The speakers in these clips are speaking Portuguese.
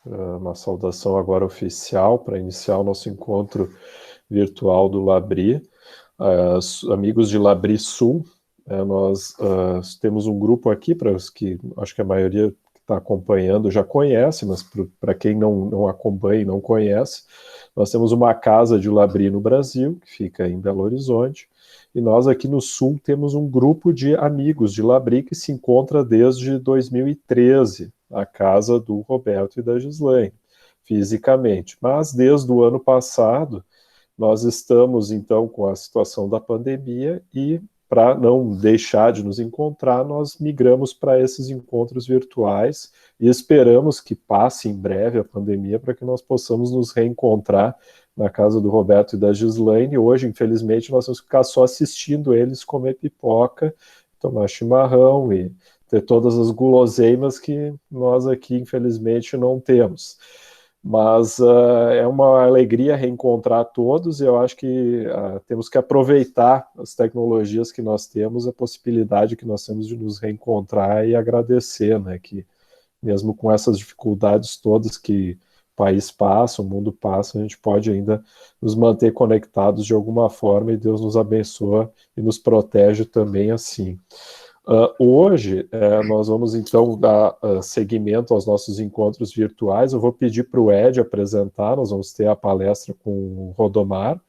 Uma saudação agora oficial para iniciar o nosso encontro virtual do Labri. Amigos de Labri Sul, nós temos um grupo aqui, para os que acho que a maioria que está acompanhando já conhece, mas para quem não acompanha e não conhece, nós temos uma casa de Labri no Brasil, que fica em Belo Horizonte, e nós aqui no Sul temos um grupo de amigos de Labri que se encontra desde 2013, a casa do Roberto e da Gislaine, fisicamente. Mas desde o ano passado, nós estamos então com a situação da pandemia e, para não deixar de nos encontrar, nós migramos para esses encontros virtuais e esperamos que passe em breve a pandemia para que nós possamos nos reencontrar na casa do Roberto e da Gislaine. Hoje, infelizmente, nós vamos ficar só assistindo eles comer pipoca, tomar chimarrão e ter todas as guloseimas que nós aqui, infelizmente, não temos. Mas é uma alegria reencontrar todos, e eu acho que temos que aproveitar as tecnologias que nós temos, a possibilidade que nós temos de nos reencontrar e agradecer, né, que mesmo com essas dificuldades todas que o país passa, o mundo passa, a gente pode ainda nos manter conectados de alguma forma, e Deus nos abençoa e nos protege também assim. Hoje, nós vamos então dar seguimento aos nossos encontros virtuais. Eu vou pedir para o Ed apresentar, nós vamos ter a palestra com o Rodomar,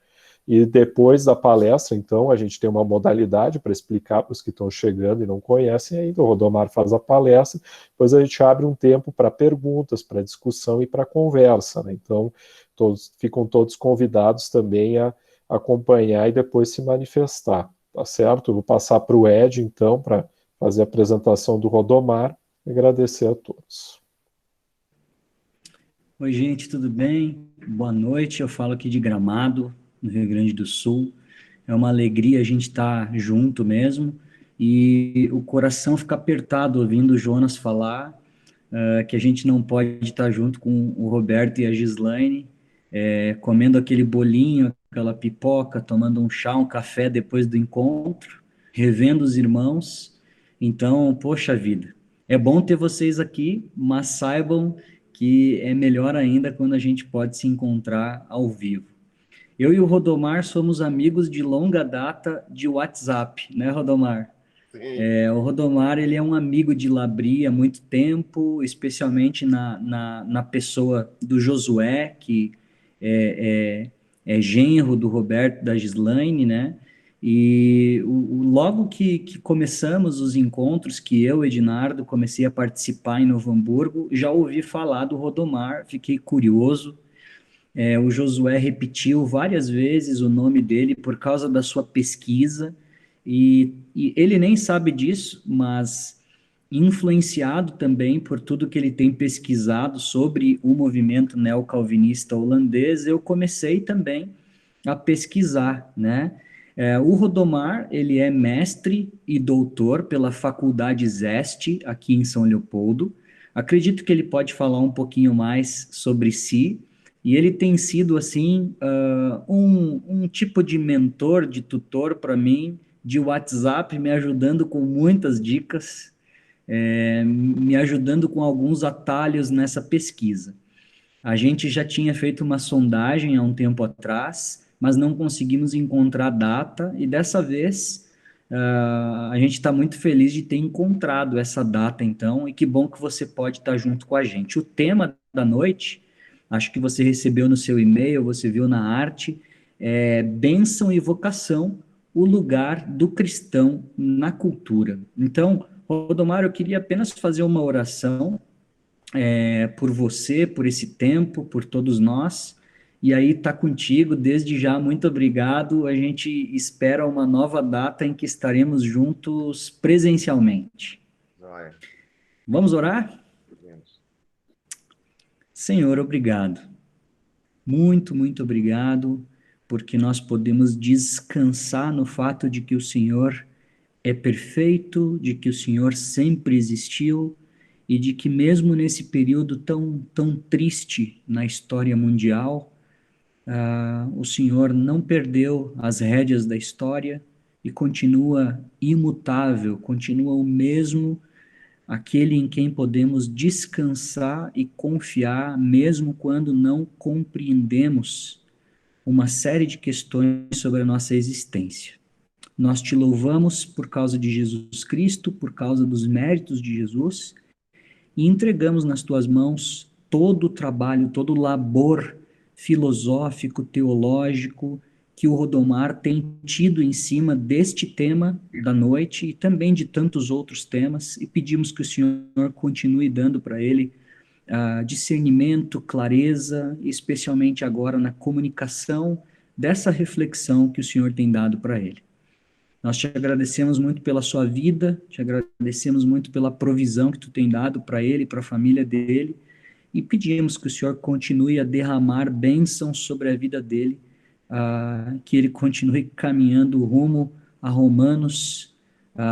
e depois da palestra, então, a gente tem uma modalidade para explicar para os que estão chegando e não conhecem ainda. O Rodomar faz a palestra, depois a gente abre um tempo para perguntas, para discussão e para conversa, né? Então, ficam todos convidados também a acompanhar e depois se manifestar. Tá certo? Eu vou passar para o Ed, então, para fazer a apresentação do Rodomar e agradecer a todos. Oi, gente, tudo bem? Boa noite. Eu falo aqui de Gramado, no Rio Grande do Sul. É uma alegria a gente estar junto mesmo e o coração fica apertado ouvindo o Jonas falar que a gente não pode estar junto com o Roberto e a Gislaine, comendo aquele bolinho, aquela pipoca, tomando um chá, um café depois do encontro, revendo os irmãos. Então, poxa vida, é bom ter vocês aqui, mas saibam que é melhor ainda quando a gente pode se encontrar ao vivo. Eu e o Rodomar somos amigos de longa data de WhatsApp, né, Rodomar? Sim. O Rodomar, ele é um amigo de Labri há muito tempo, especialmente na pessoa do Josué, que é genro do Roberto, da Gislaine, né? E logo que começamos os encontros, que eu, Ednardo, comecei a participar em Novo Hamburgo, já ouvi falar do Rodomar, fiquei curioso. O Josué repetiu várias vezes o nome dele por causa da sua pesquisa, e ele nem sabe disso, mas influenciado também por tudo que ele tem pesquisado sobre o movimento neocalvinista holandês, eu comecei também a pesquisar, né? O Rodomar, ele é mestre e doutor pela Faculdade Zeste, aqui em São Leopoldo. Acredito que ele pode falar um pouquinho mais sobre si, e ele tem sido, assim, um tipo de mentor, de tutor para mim, de WhatsApp, me ajudando com muitas dicas, me ajudando com alguns atalhos nessa pesquisa. A gente já tinha feito uma sondagem há um tempo atrás, mas não conseguimos encontrar data, e dessa vez a gente está muito feliz de ter encontrado essa data, então, e que bom que você pode estar junto com a gente. O tema da noite, acho que você recebeu no seu e-mail, você viu na arte, é Bênção e Vocação, o lugar do cristão na cultura. Então, Rodomar, eu queria apenas fazer uma oração por você, por esse tempo, por todos nós. E aí tá contigo, desde já, muito obrigado. A gente espera uma nova data em que estaremos juntos presencialmente. Joia. Vamos orar? Podemos. Senhor, obrigado. Muito, muito obrigado, porque nós podemos descansar no fato de que o Senhor é perfeito, de que o Senhor sempre existiu e de que mesmo nesse período tão triste na história mundial, o Senhor não perdeu as rédeas da história e continua imutável, continua o mesmo aquele em quem podemos descansar e confiar, mesmo quando não compreendemos uma série de questões sobre a nossa existência. Nós te louvamos por causa de Jesus Cristo, por causa dos méritos de Jesus, e entregamos nas tuas mãos todo o trabalho, todo o labor filosófico, teológico que o Rodomar tem tido em cima deste tema da noite e também de tantos outros temas, e pedimos que o Senhor continue dando para ele discernimento, clareza, especialmente agora na comunicação dessa reflexão que o Senhor tem dado para ele. Nós te agradecemos muito pela sua vida, te agradecemos muito pela provisão que tu tem dado para ele, para a família dele, e pedimos que o Senhor continue a derramar bênçãos sobre a vida dele, que ele continue caminhando rumo a Romanos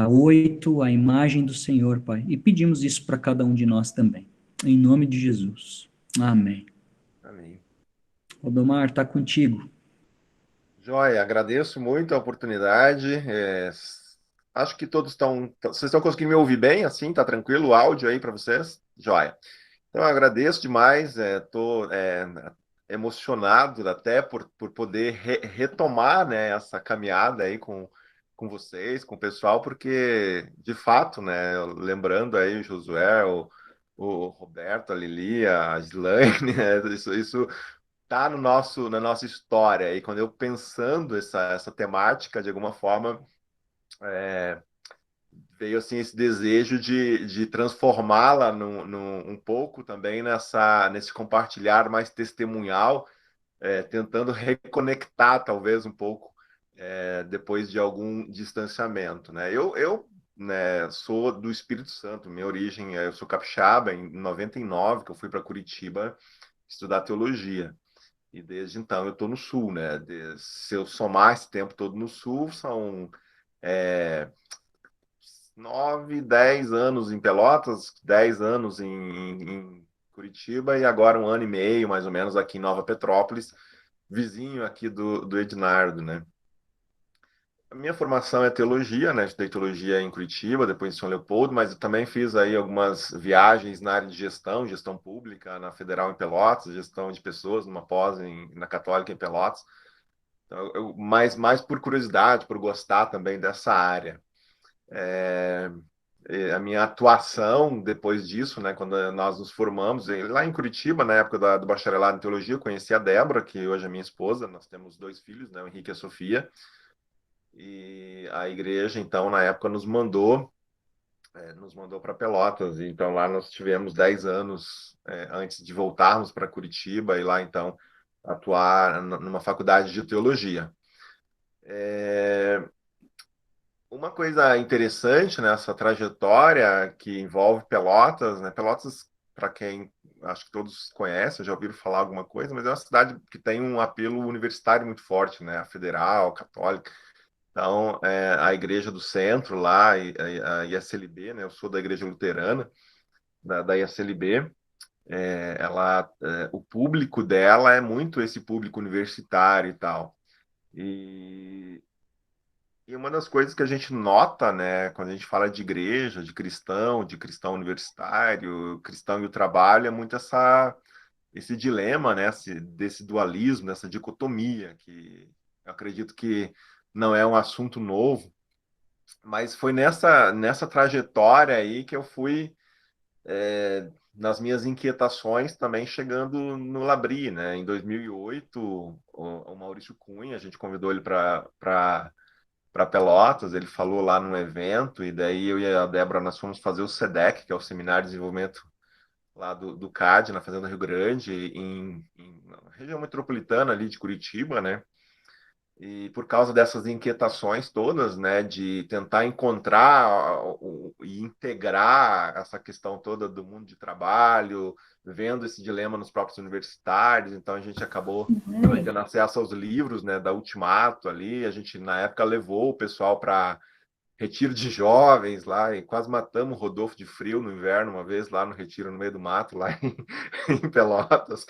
8, a imagem do Senhor, Pai. E pedimos isso para cada um de nós também. Em nome de Jesus. Amém. Amém. Rodomar, está contigo. Joia, agradeço muito a oportunidade. Acho que todos estão. Vocês estão conseguindo me ouvir bem? Assim, tá tranquilo o áudio aí para vocês? Joia. Então, eu agradeço demais. Estou emocionado até por poder retomar, né, essa caminhada aí com vocês, com o pessoal, porque, de fato, né, lembrando aí o Josué, o Roberto, a Lili, a Gislaine, né, isso tá no na nossa história. E quando eu pensando essa temática, de alguma forma, veio assim esse desejo de transformá-la um pouco também nesse compartilhar mais testemunhal, tentando reconectar talvez um pouco depois de algum distanciamento, né? Né, sou do Espírito Santo, minha origem, eu sou capixaba, em 99 que eu fui para Curitiba estudar teologia. E desde então eu estou no Sul, né? Se eu somar esse tempo todo no Sul, são 9, 10 anos em Pelotas, 10 anos em Curitiba e agora 1 ano e meio, mais ou menos, aqui em Nova Petrópolis, vizinho aqui do Ednardo, né? A minha formação é teologia, né? Estudei teologia em Curitiba, depois em São Leopoldo, mas eu também fiz aí algumas viagens na área de gestão pública, na Federal em Pelotas, gestão de pessoas, numa pós na Católica em Pelotas. Então, mais por curiosidade, por gostar também dessa área. A minha atuação depois disso, né, quando nós nos formamos, lá em Curitiba, na época do bacharelado em teologia, eu conheci a Débora, que hoje é minha esposa, nós temos 2 filhos, né, o Henrique e a Sofia. E a igreja, então, na época, nos mandou para Pelotas. Então, lá nós tivemos 10 anos antes de voltarmos para Curitiba e lá, então, atuar numa faculdade de teologia. Uma coisa interessante nessa trajetória que envolve Pelotas, né? Pelotas, para quem acho que todos conhecem, já ouviram falar alguma coisa, mas é uma cidade que tem um apelo universitário muito forte, né? A federal, a católica. Então, a Igreja do Centro lá, a ISLB, né? Eu sou da Igreja Luterana, da ISLB. O público dela é muito esse público universitário e tal. E uma das coisas que a gente nota, né, quando a gente fala de igreja, de cristão universitário, cristão e o trabalho, é muito esse dilema, né, desse dualismo, dessa dicotomia, que eu acredito que não é um assunto novo, mas foi nessa trajetória aí que eu fui, nas minhas inquietações, também chegando no Labri, né? Em 2008, o Maurício Cunha, a gente convidou ele para Pelotas, ele falou lá num evento, e daí eu e a Débora, nós fomos fazer o SEDEC, que é o Seminário de Desenvolvimento lá do CAD, na Fazenda Rio Grande, na região metropolitana ali de Curitiba, né? E por causa dessas inquietações todas, né, de tentar encontrar e integrar essa questão toda do mundo de trabalho, vendo esse dilema nos próprios universitários, então a gente acabou também tendo acesso aos livros, né, da Ultimato ali, a gente na época levou o pessoal para retiro de jovens lá, e quase matamos o Rodolfo de frio no inverno uma vez lá no retiro no meio do mato, lá em Pelotas.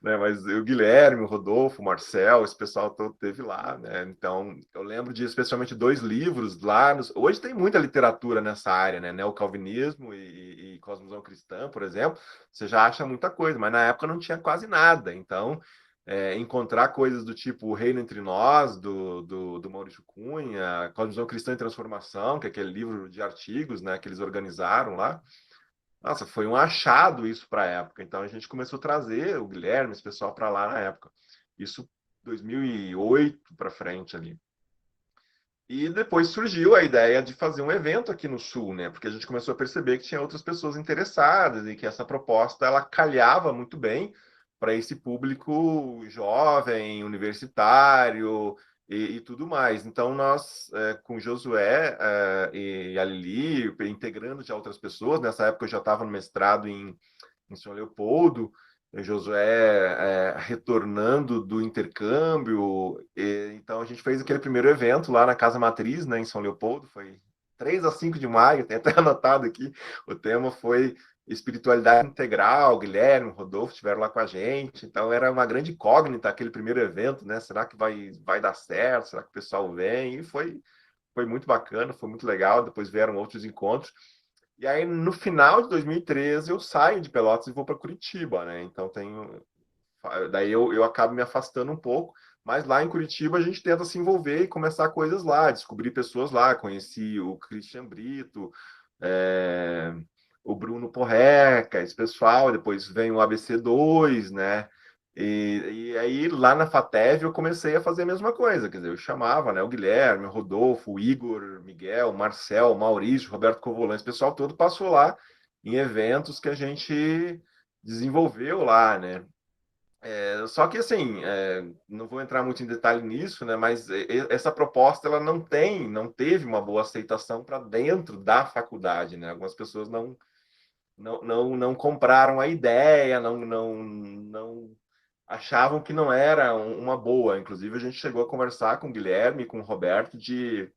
né? Mas o Guilherme, o Rodolfo, o Marcel, esse pessoal todo teve lá, né? Então, eu lembro de especialmente 2 livros lá. Hoje tem muita literatura nessa área, né? Neocalvinismo e cosmovisão cristã, por exemplo. Você já acha muita coisa, mas na época não tinha quase nada. Então, encontrar coisas do tipo O Reino Entre Nós, do Maurício Cunha, Cosmovisão Cristã em Transformação, que é aquele livro de artigos, né, que eles organizaram lá. Nossa, foi um achado isso para a época. Então a gente começou a trazer o Guilherme, esse pessoal para lá na época. Isso 2008 para frente ali. E depois surgiu a ideia de fazer um evento aqui no Sul, né? Porque a gente começou a perceber que tinha outras pessoas interessadas e que essa proposta ela calhava muito bem para esse público jovem, universitário e tudo mais. Então nós, com Josué e a Lili, integrando já outras pessoas, nessa época eu já estava no mestrado em São Leopoldo, Josué retornando do intercâmbio. Então, a gente fez aquele primeiro evento lá na Casa Matriz, né, em São Leopoldo, foi 3 a 5 de maio, tem até anotado aqui, o tema foi espiritualidade integral, Guilherme, Rodolfo estiveram lá com a gente, então era uma grande incógnita aquele primeiro evento, né, será que vai dar certo, será que o pessoal vem? E foi muito bacana, foi muito legal, depois vieram outros encontros, e aí, no final de 2013, eu saio de Pelotas e vou para Curitiba, né? Então, daí eu acabo me afastando um pouco, mas lá em Curitiba a gente tenta se envolver e começar coisas lá, descobrir pessoas lá. Conheci o Christian Brito, é, o Bruno Porreca, esse pessoal, depois vem o ABC2, né? E aí, lá na FATEV, eu comecei a fazer a mesma coisa, quer dizer, eu chamava, né, o Guilherme, o Rodolfo, o Igor, Miguel, o Marcel, o Maurício, o Roberto Covolan, esse pessoal todo passou lá em eventos que a gente desenvolveu lá, né? Só que, assim, não vou entrar muito em detalhe nisso, né, mas essa proposta, ela não teve uma boa aceitação para dentro da faculdade, né? Algumas pessoas não compraram a ideia, não achavam que não era uma boa. Inclusive, a gente chegou a conversar com o Guilherme e com o Roberto de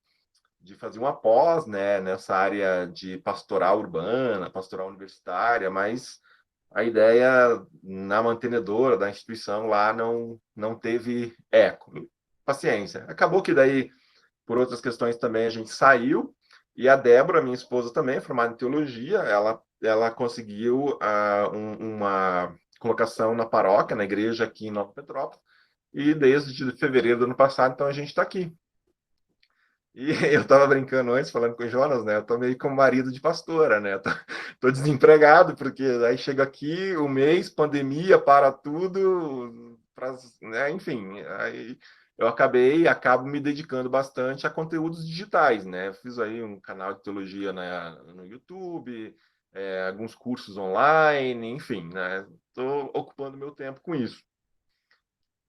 fazer uma pós, né, nessa área de pastoral urbana, pastoral universitária, mas a ideia na mantenedora da instituição lá não teve eco. Paciência. Acabou que daí, por outras questões também, a gente saiu, e a Débora, minha esposa também, formada em teologia, ela conseguiu uma colocação na paróquia, na igreja aqui em Nova Petrópolis, e desde fevereiro do ano passado, então a gente está aqui. E eu estava brincando antes, falando com o Jonas, né? Eu tô meio como marido de pastora, né? Tô desempregado, porque aí chega aqui o mês, pandemia, para tudo, né? Enfim, aí eu acabo me dedicando bastante a conteúdos digitais, né? Eu fiz aí um canal de teologia no YouTube, alguns cursos online, enfim, né? Estou ocupando meu tempo com isso.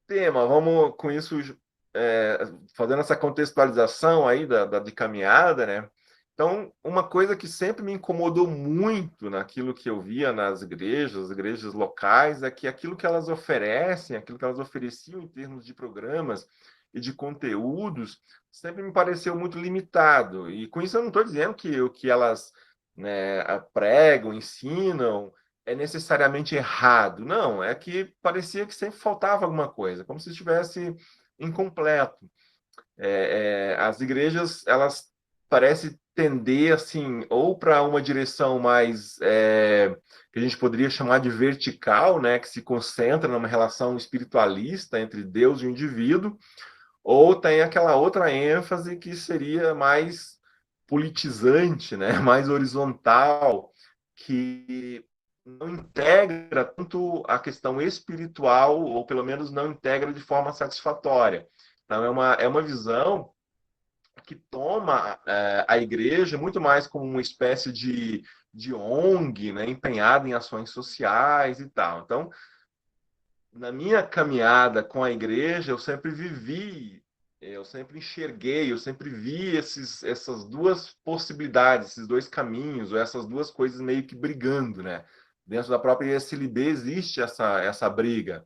Tema, vamos com isso é, fazendo essa contextualização aí de caminhada, né? Então, uma coisa que sempre me incomodou muito naquilo que eu via nas igrejas locais, é que aquilo que elas oferecem, aquilo que elas ofereciam em termos de programas e de conteúdos, sempre me pareceu muito limitado. E com isso eu não estou dizendo que o que elas, né, pregam, ensinam, é necessariamente errado. Não, é que parecia que sempre faltava alguma coisa, como se estivesse incompleto. As igrejas, elas parecem tender, assim, ou para uma direção mais, que a gente poderia chamar de vertical, né, que se concentra numa relação espiritualista entre Deus e o indivíduo, ou tem aquela outra ênfase que seria mais politizante, né, mais horizontal, que não integra tanto a questão espiritual, ou pelo menos não integra de forma satisfatória. Então, é uma visão que toma a igreja muito mais como uma espécie de ONG, né, empenhada em ações sociais e tal. Então, na minha caminhada com a igreja, eu sempre enxerguei, eu sempre vi essas duas possibilidades, esses dois caminhos, ou essas duas coisas meio que brigando, né? Dentro da própria SLB existe essa briga.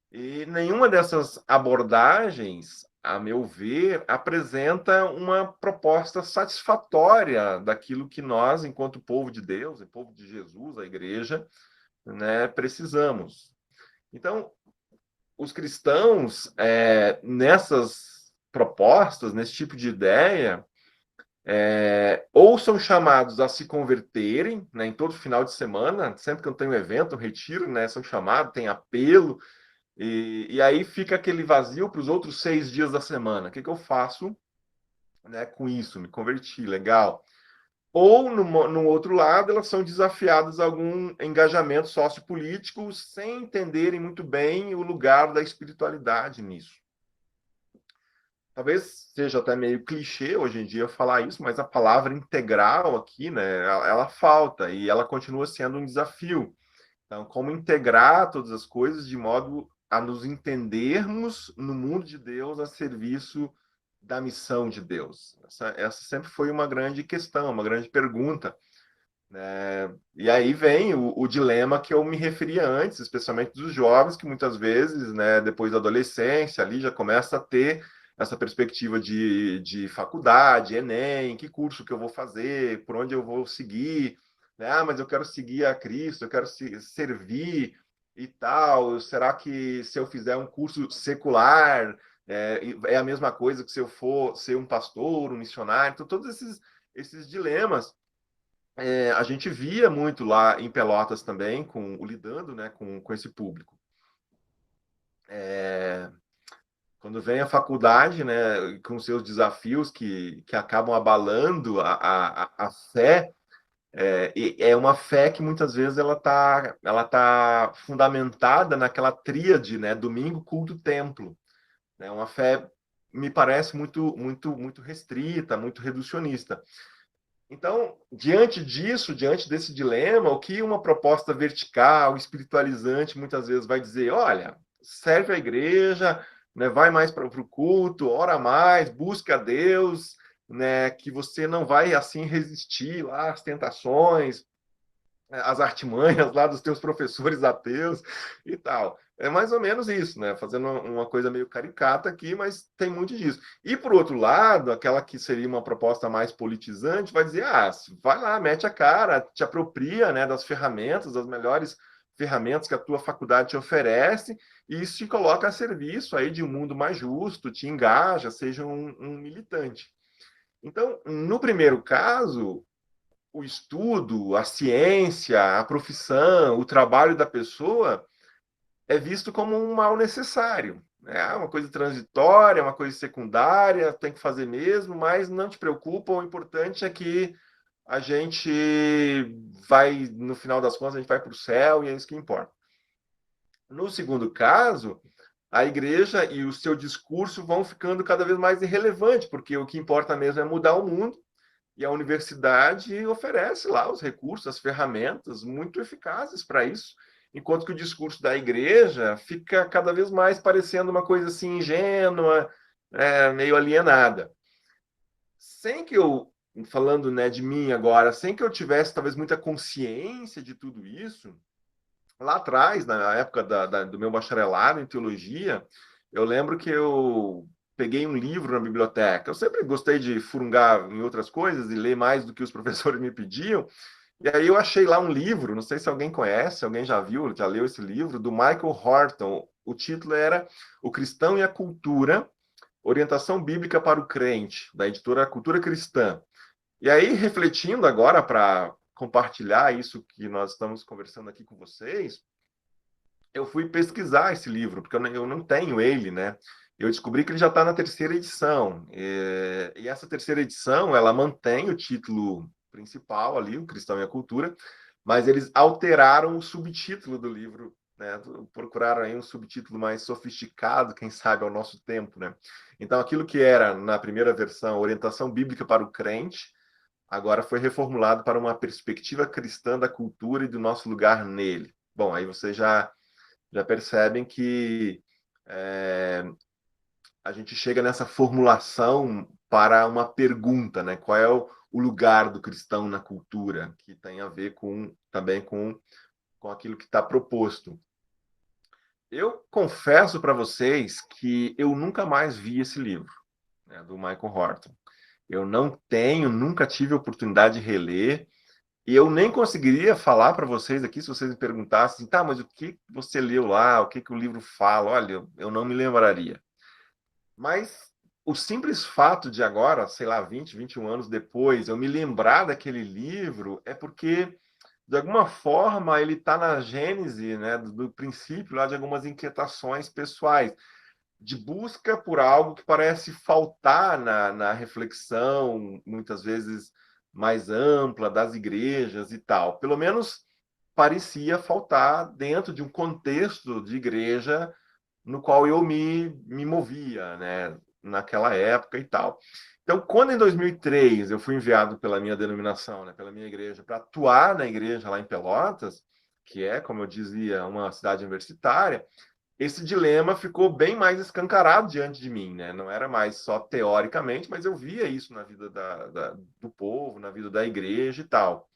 E nenhuma dessas abordagens, a meu ver, apresenta uma proposta satisfatória daquilo que nós, enquanto povo de Deus, e povo de Jesus, a igreja, né, precisamos. Então, os cristãos, nessas propostas, nesse tipo de ideia, ou são chamados a se converterem, né, em todo final de semana, sempre que eu tenho um evento, um retiro, né, são chamados, tem apelo, e aí fica aquele vazio para os outros 6 dias da semana. O que eu faço, né, com isso? Me converti, legal. Ou, no outro lado, elas são desafiadas a algum engajamento sociopolítico sem entenderem muito bem o lugar da espiritualidade nisso. Talvez seja até meio clichê hoje em dia falar isso, mas a palavra integral aqui, né, ela falta e ela continua sendo um desafio. Então, como integrar todas as coisas de modo a nos entendermos no mundo de Deus a serviço da missão de Deus? Essa sempre foi uma grande questão, uma grande pergunta, né? E aí vem o dilema que eu me referia antes, especialmente dos jovens, que muitas vezes, né, depois da adolescência, ali já começa a ter essa perspectiva de faculdade, Enem, que curso que eu vou fazer, por onde eu vou seguir, né? Ah, mas eu quero seguir a Cristo, eu quero servir e tal. Será que se eu fizer um curso secular é a mesma coisa que se eu for ser um pastor, um missionário? Então, todos esses dilemas a gente via muito lá em Pelotas também, lidando, né, com esse público. Quando vem a faculdade, né, com seus desafios que acabam abalando a fé, é uma fé que muitas vezes ela tá fundamentada naquela tríade, né, domingo, culto, templo. É uma fé, me parece, muito, muito, muito restrita, muito reducionista. Então, diante disso, diante desse dilema, o que uma proposta vertical, espiritualizante, muitas vezes vai dizer, olha, serve a igreja, né, vai mais para o culto, ora mais, busca a Deus, né, que você não vai assim resistir lá às tentações, as artimanhas lá dos teus professores ateus e tal. É mais ou menos isso, né? Fazendo uma coisa meio caricata aqui, mas tem muito disso. E, por outro lado, aquela que seria uma proposta mais politizante vai dizer, vai lá, mete a cara, te apropria, né, das ferramentas, das melhores ferramentas que a tua faculdade te oferece, e isso te coloca a serviço aí de um mundo mais justo, te engaja, seja um militante. Então, no primeiro caso, o estudo, a ciência, a profissão, o trabalho da pessoa é visto como um mal necessário. É uma coisa transitória, uma coisa secundária, tem que fazer mesmo, mas não te preocupa, o importante é que a gente vai, no final das contas, a gente vai para o céu e é isso que importa. No segundo caso, a igreja e o seu discurso vão ficando cada vez mais irrelevantes, porque o que importa mesmo é mudar o mundo, e a universidade oferece lá os recursos, as ferramentas muito eficazes para isso, enquanto que o discurso da igreja fica cada vez mais parecendo uma coisa assim ingênua, meio alienada. Sem que eu, falando, né, de mim agora, sem que eu tivesse talvez muita consciência de tudo isso, lá atrás, na época do meu bacharelado em teologia, eu lembro que eu peguei um livro na biblioteca. Eu sempre gostei de furungar em outras coisas e ler mais do que os professores me pediam. E aí eu achei lá um livro, não sei se alguém conhece, alguém já viu, já leu esse livro, do Michael Horton. O título era O Cristão e a Cultura, Orientação Bíblica para o Crente, da editora Cultura Cristã. E aí, refletindo agora para compartilhar isso que nós estamos conversando aqui com vocês, eu fui pesquisar esse livro, porque eu não tenho ele, né? Eu descobri que ele já está na terceira edição. E essa terceira edição, ela mantém o título principal ali, O Cristão e a Cultura, mas eles alteraram o subtítulo do livro, né? Procuraram aí um subtítulo mais sofisticado, quem sabe, ao nosso tempo, né? Então, aquilo que era, na primeira versão, Orientação Bíblica para o Crente, agora foi reformulado para uma perspectiva cristã da cultura e do nosso lugar nele. Bom, aí vocês já percebem que a gente chega nessa formulação para uma pergunta, né? Qual é o lugar do cristão na cultura, que tem a ver também com aquilo que está proposto. Eu confesso para vocês que eu nunca mais vi esse livro, né, do Michael Horton. Eu não tenho, nunca tive a oportunidade de reler, E eu nem conseguiria falar para vocês aqui, se vocês me perguntassem, tá, mas o que você leu lá, o que o livro fala? Olha, eu não me lembraria. Mas o simples fato de agora, sei lá, 20, 21 anos depois, eu me lembrar daquele livro é porque, de alguma forma, ele está na gênese, né, do princípio lá de algumas inquietações pessoais, de busca por algo que parece faltar na reflexão, muitas vezes mais ampla, das igrejas e tal. Pelo menos parecia faltar dentro de um contexto de igreja no qual eu me movia, né, naquela época e tal. Então, quando em 2003 eu fui enviado pela minha denominação, né, pela minha igreja, para atuar na igreja lá em Pelotas, que é, como eu dizia, uma cidade universitária, esse dilema ficou bem mais escancarado diante de mim, né? Não era mais só teoricamente, mas eu via isso na vida do povo, na vida da igreja e tal.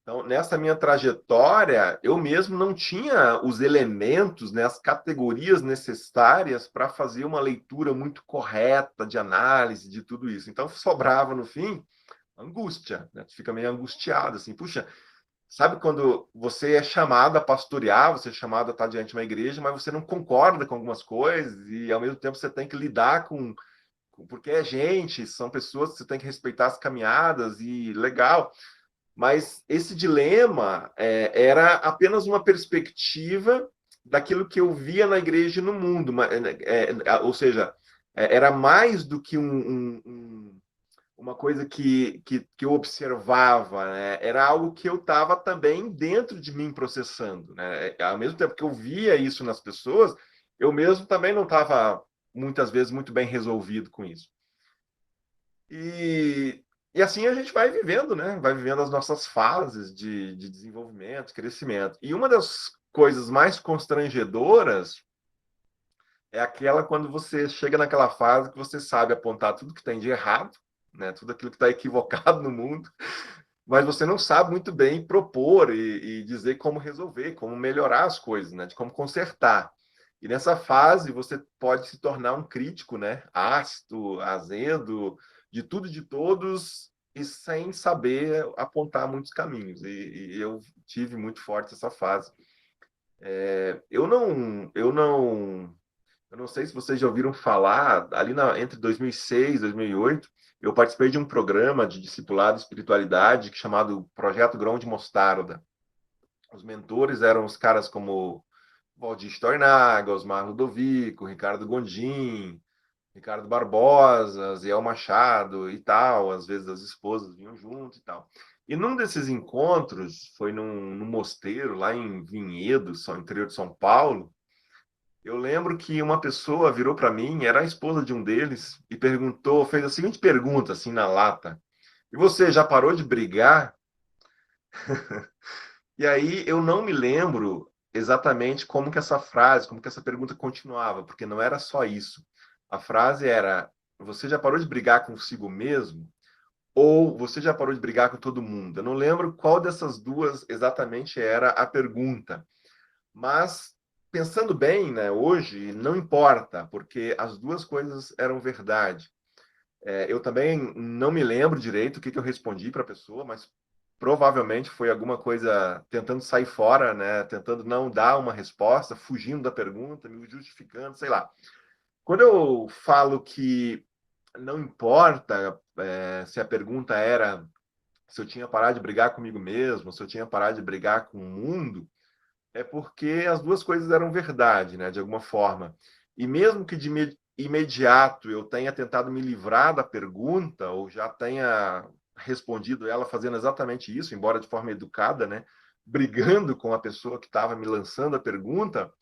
Então, nessa minha trajetória, eu mesmo não tinha os elementos, né, as categorias necessárias para fazer uma leitura muito correta de análise de tudo isso. Então, sobrava, no fim, angústia, né? Tu fica meio angustiado, assim, puxa, sabe quando você é chamado a pastorear, você é chamado a estar diante de uma igreja, mas você não concorda com algumas coisas e, ao mesmo tempo, você tem que lidar porque é gente, são pessoas que você tem que respeitar as caminhadas e legal. Mas esse dilema era apenas uma perspectiva daquilo que eu via na igreja e no mundo. Ou seja, era mais do que uma coisa que eu observava, né? Era algo que eu estava também dentro de mim processando, né? Ao mesmo tempo que eu via isso nas pessoas, eu mesmo também não estava, muitas vezes, muito bem resolvido com isso. E assim a gente vai vivendo, né? Vai vivendo as nossas fases de desenvolvimento, crescimento. E uma das coisas mais constrangedoras é aquela quando você chega naquela fase que você sabe apontar tudo que tem de errado, né? Tudo aquilo que está equivocado no mundo, mas você não sabe muito bem propor e dizer como resolver, como melhorar as coisas, né? De como consertar. E nessa fase você pode se tornar um crítico, né? Ácido, azedo, de tudo e de todos, e sem saber apontar muitos caminhos. E eu tive muito forte essa fase. Eu não sei se vocês já ouviram falar, ali entre 2006 e 2008, eu participei de um programa de discipulado e espiritualidade chamado Projeto Grão de Mostarda. Os mentores eram os caras como Valdir Stornaga, Osmar Ludovico, Ricardo Gondim, Ricardo Barbosa, Ziel Machado e tal. Às vezes as esposas vinham junto e tal. E num desses encontros, foi num mosteiro lá em Vinhedo, interior de São Paulo, eu lembro que uma pessoa virou para mim, era a esposa de um deles, e perguntou, fez a seguinte pergunta, assim, na lata: e você já parou de brigar? E aí eu não me lembro exatamente como que essa frase, como que essa pergunta continuava, porque não era só isso. A frase era: você já parou de brigar consigo mesmo? Ou você já parou de brigar com todo mundo? Eu não lembro qual dessas duas exatamente era a pergunta. Mas, pensando bem, né, hoje, não importa, porque as duas coisas eram verdade. Eu também não me lembro direito o que eu respondi para a pessoa, mas provavelmente foi alguma coisa tentando sair fora, né, tentando não dar uma resposta, fugindo da pergunta, me justificando, sei lá. Quando eu falo que não importa se a pergunta era se eu tinha parado de brigar comigo mesmo, se eu tinha parado de brigar com o mundo, é porque as duas coisas eram verdade, né, de alguma forma. E mesmo que de imediato eu tenha tentado me livrar da pergunta, ou já tenha respondido ela fazendo exatamente isso, embora de forma educada, né, brigando com a pessoa que estava me lançando a pergunta,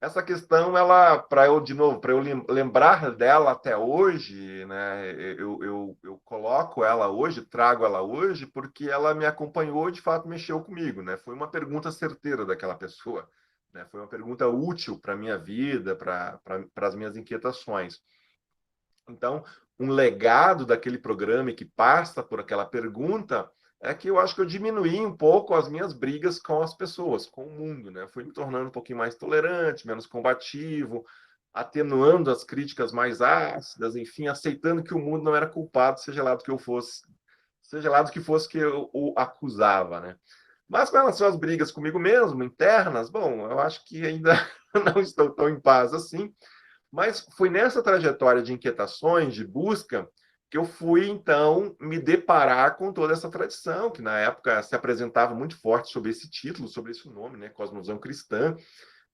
essa questão, ela, para eu, de novo, para eu lembrar dela até hoje, né, eu coloco ela hoje, trago ela hoje, porque ela me acompanhou e, de fato, mexeu comigo, né? Foi uma pergunta certeira daquela pessoa, né? Foi uma pergunta útil para a minha vida, para as minhas inquietações. Então, um legado daquele programa que passa por aquela pergunta é que eu acho que eu diminuí um pouco as minhas brigas com as pessoas, com o mundo, né? Fui me tornando um pouquinho mais tolerante, menos combativo, atenuando as críticas mais ácidas, enfim, aceitando que o mundo não era culpado, seja lá do que eu fosse, seja lá do que fosse que eu o acusava, né? Mas com relação às brigas comigo mesmo, internas, bom, eu acho que ainda não estou tão em paz assim, mas foi nessa trajetória de inquietações, de busca, que eu fui, então, me deparar com toda essa tradição, que na época se apresentava muito forte sobre esse título, sobre esse nome, né, Cosmovisão Cristã,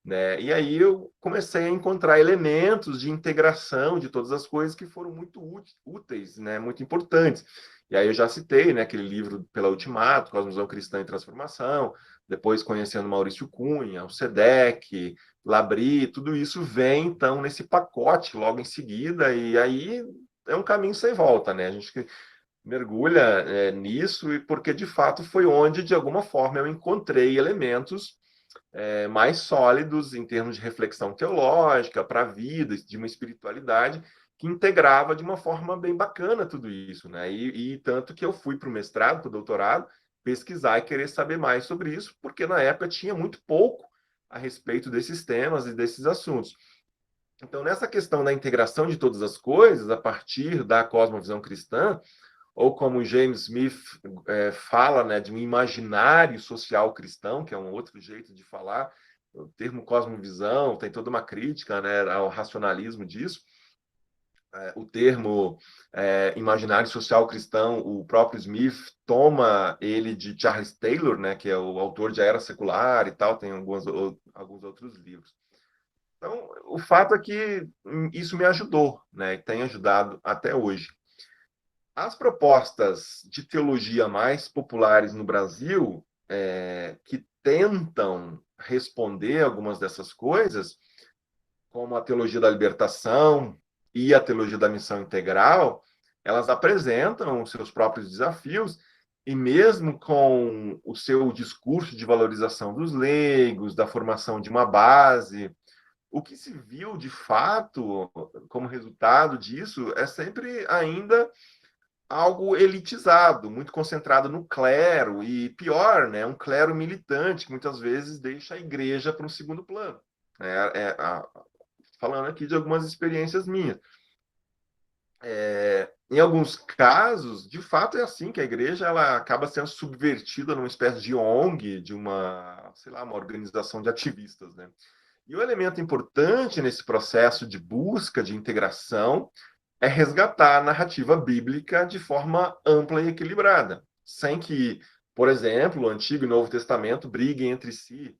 né? E aí eu comecei a encontrar elementos de integração de todas as coisas que foram muito úteis, né, muito importantes. E aí eu já citei, né, aquele livro Pela Ultimato, Cosmovisão Cristã em Transformação, depois conhecendo Maurício Cunha, o SEDEC, Labrie, tudo isso vem, então, nesse pacote logo em seguida, e aí é um caminho sem volta, né? A gente mergulha nisso, e porque, de fato, foi onde, de alguma forma, eu encontrei elementos mais sólidos em termos de reflexão teológica para a vida, de uma espiritualidade que integrava de uma forma bem bacana tudo isso, né? E tanto que eu fui para o mestrado, para o doutorado, pesquisar e querer saber mais sobre isso, porque na época tinha muito pouco a respeito desses temas e desses assuntos. Então, nessa questão da integração de todas as coisas, a partir da cosmovisão cristã, ou como James Smith fala, né, de um imaginário social cristão, que é um outro jeito de falar, o termo cosmovisão tem toda uma crítica, né, ao racionalismo disso. O termo imaginário social cristão, o próprio Smith toma ele de Charles Taylor, né, que é o autor de A Era Secular e tal, tem alguns outros livros. Então, o fato é que isso me ajudou, né, e tem ajudado até hoje. As propostas de teologia mais populares no Brasil, que tentam responder algumas dessas coisas, como a teologia da libertação e a teologia da missão integral, elas apresentam os seus próprios desafios, e mesmo com o seu discurso de valorização dos leigos, da formação de uma base, o que se viu de fato como resultado disso é sempre ainda algo elitizado, muito concentrado no clero, e pior, né, um clero militante, que muitas vezes deixa a igreja para um segundo plano. Falando aqui de algumas experiências minhas. Em alguns casos, de fato, é assim que a igreja ela acaba sendo subvertida numa espécie de ONG, de uma, sei lá, uma organização de ativistas, né? E o elemento importante nesse processo de busca de integração é resgatar a narrativa bíblica de forma ampla e equilibrada, sem que, por exemplo, o Antigo e Novo Testamento briguem entre si.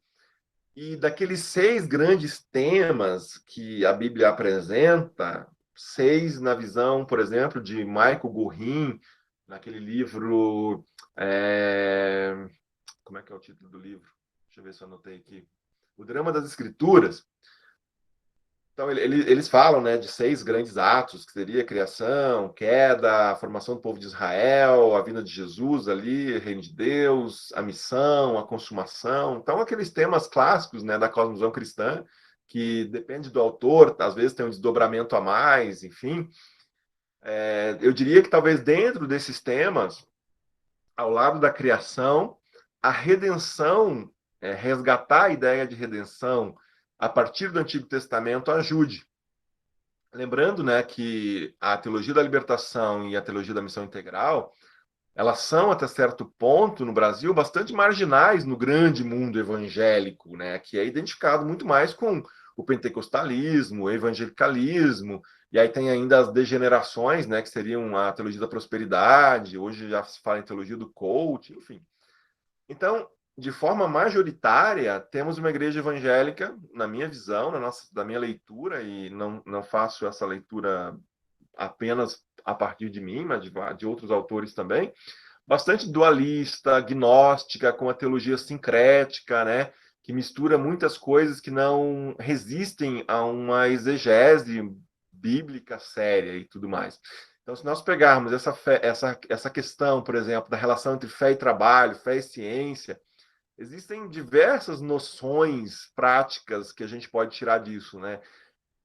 E daqueles 6 grandes temas que a Bíblia apresenta, 6 na visão, por exemplo, de Michael Gorin, naquele livro... Como é que é o título do livro? Deixa eu ver se eu anotei aqui. O Drama das Escrituras. Então, eles falam, né, de 6 grandes atos, que seria a criação, queda, a formação do povo de Israel, a vinda de Jesus ali, reino de Deus, a missão, a consumação. Então, aqueles temas clássicos, né, da cosmovisão cristã, que depende do autor, às vezes tem um desdobramento a mais, enfim. Eu diria que talvez dentro desses temas, ao lado da criação, a redenção, resgatar a ideia de redenção a partir do Antigo Testamento ajude. Lembrando, né, que a teologia da libertação e a teologia da missão integral, elas são, até certo ponto, no Brasil, bastante marginais no grande mundo evangélico, né, que é identificado muito mais com o pentecostalismo, o evangelicalismo, e aí tem ainda as degenerações, né, que seriam a teologia da prosperidade, hoje já se fala em teologia do coach, enfim. Então, de forma majoritária, temos uma igreja evangélica, na minha visão, da minha leitura, e não faço essa leitura apenas a partir de mim, mas de outros autores também, bastante dualista, gnóstica, com a teologia sincrética, né, que mistura muitas coisas que não resistem a uma exegese bíblica séria e tudo mais. Então, se nós pegarmos essa questão, por exemplo, da relação entre fé e trabalho, fé e ciência, existem diversas noções práticas que a gente pode tirar disso, né?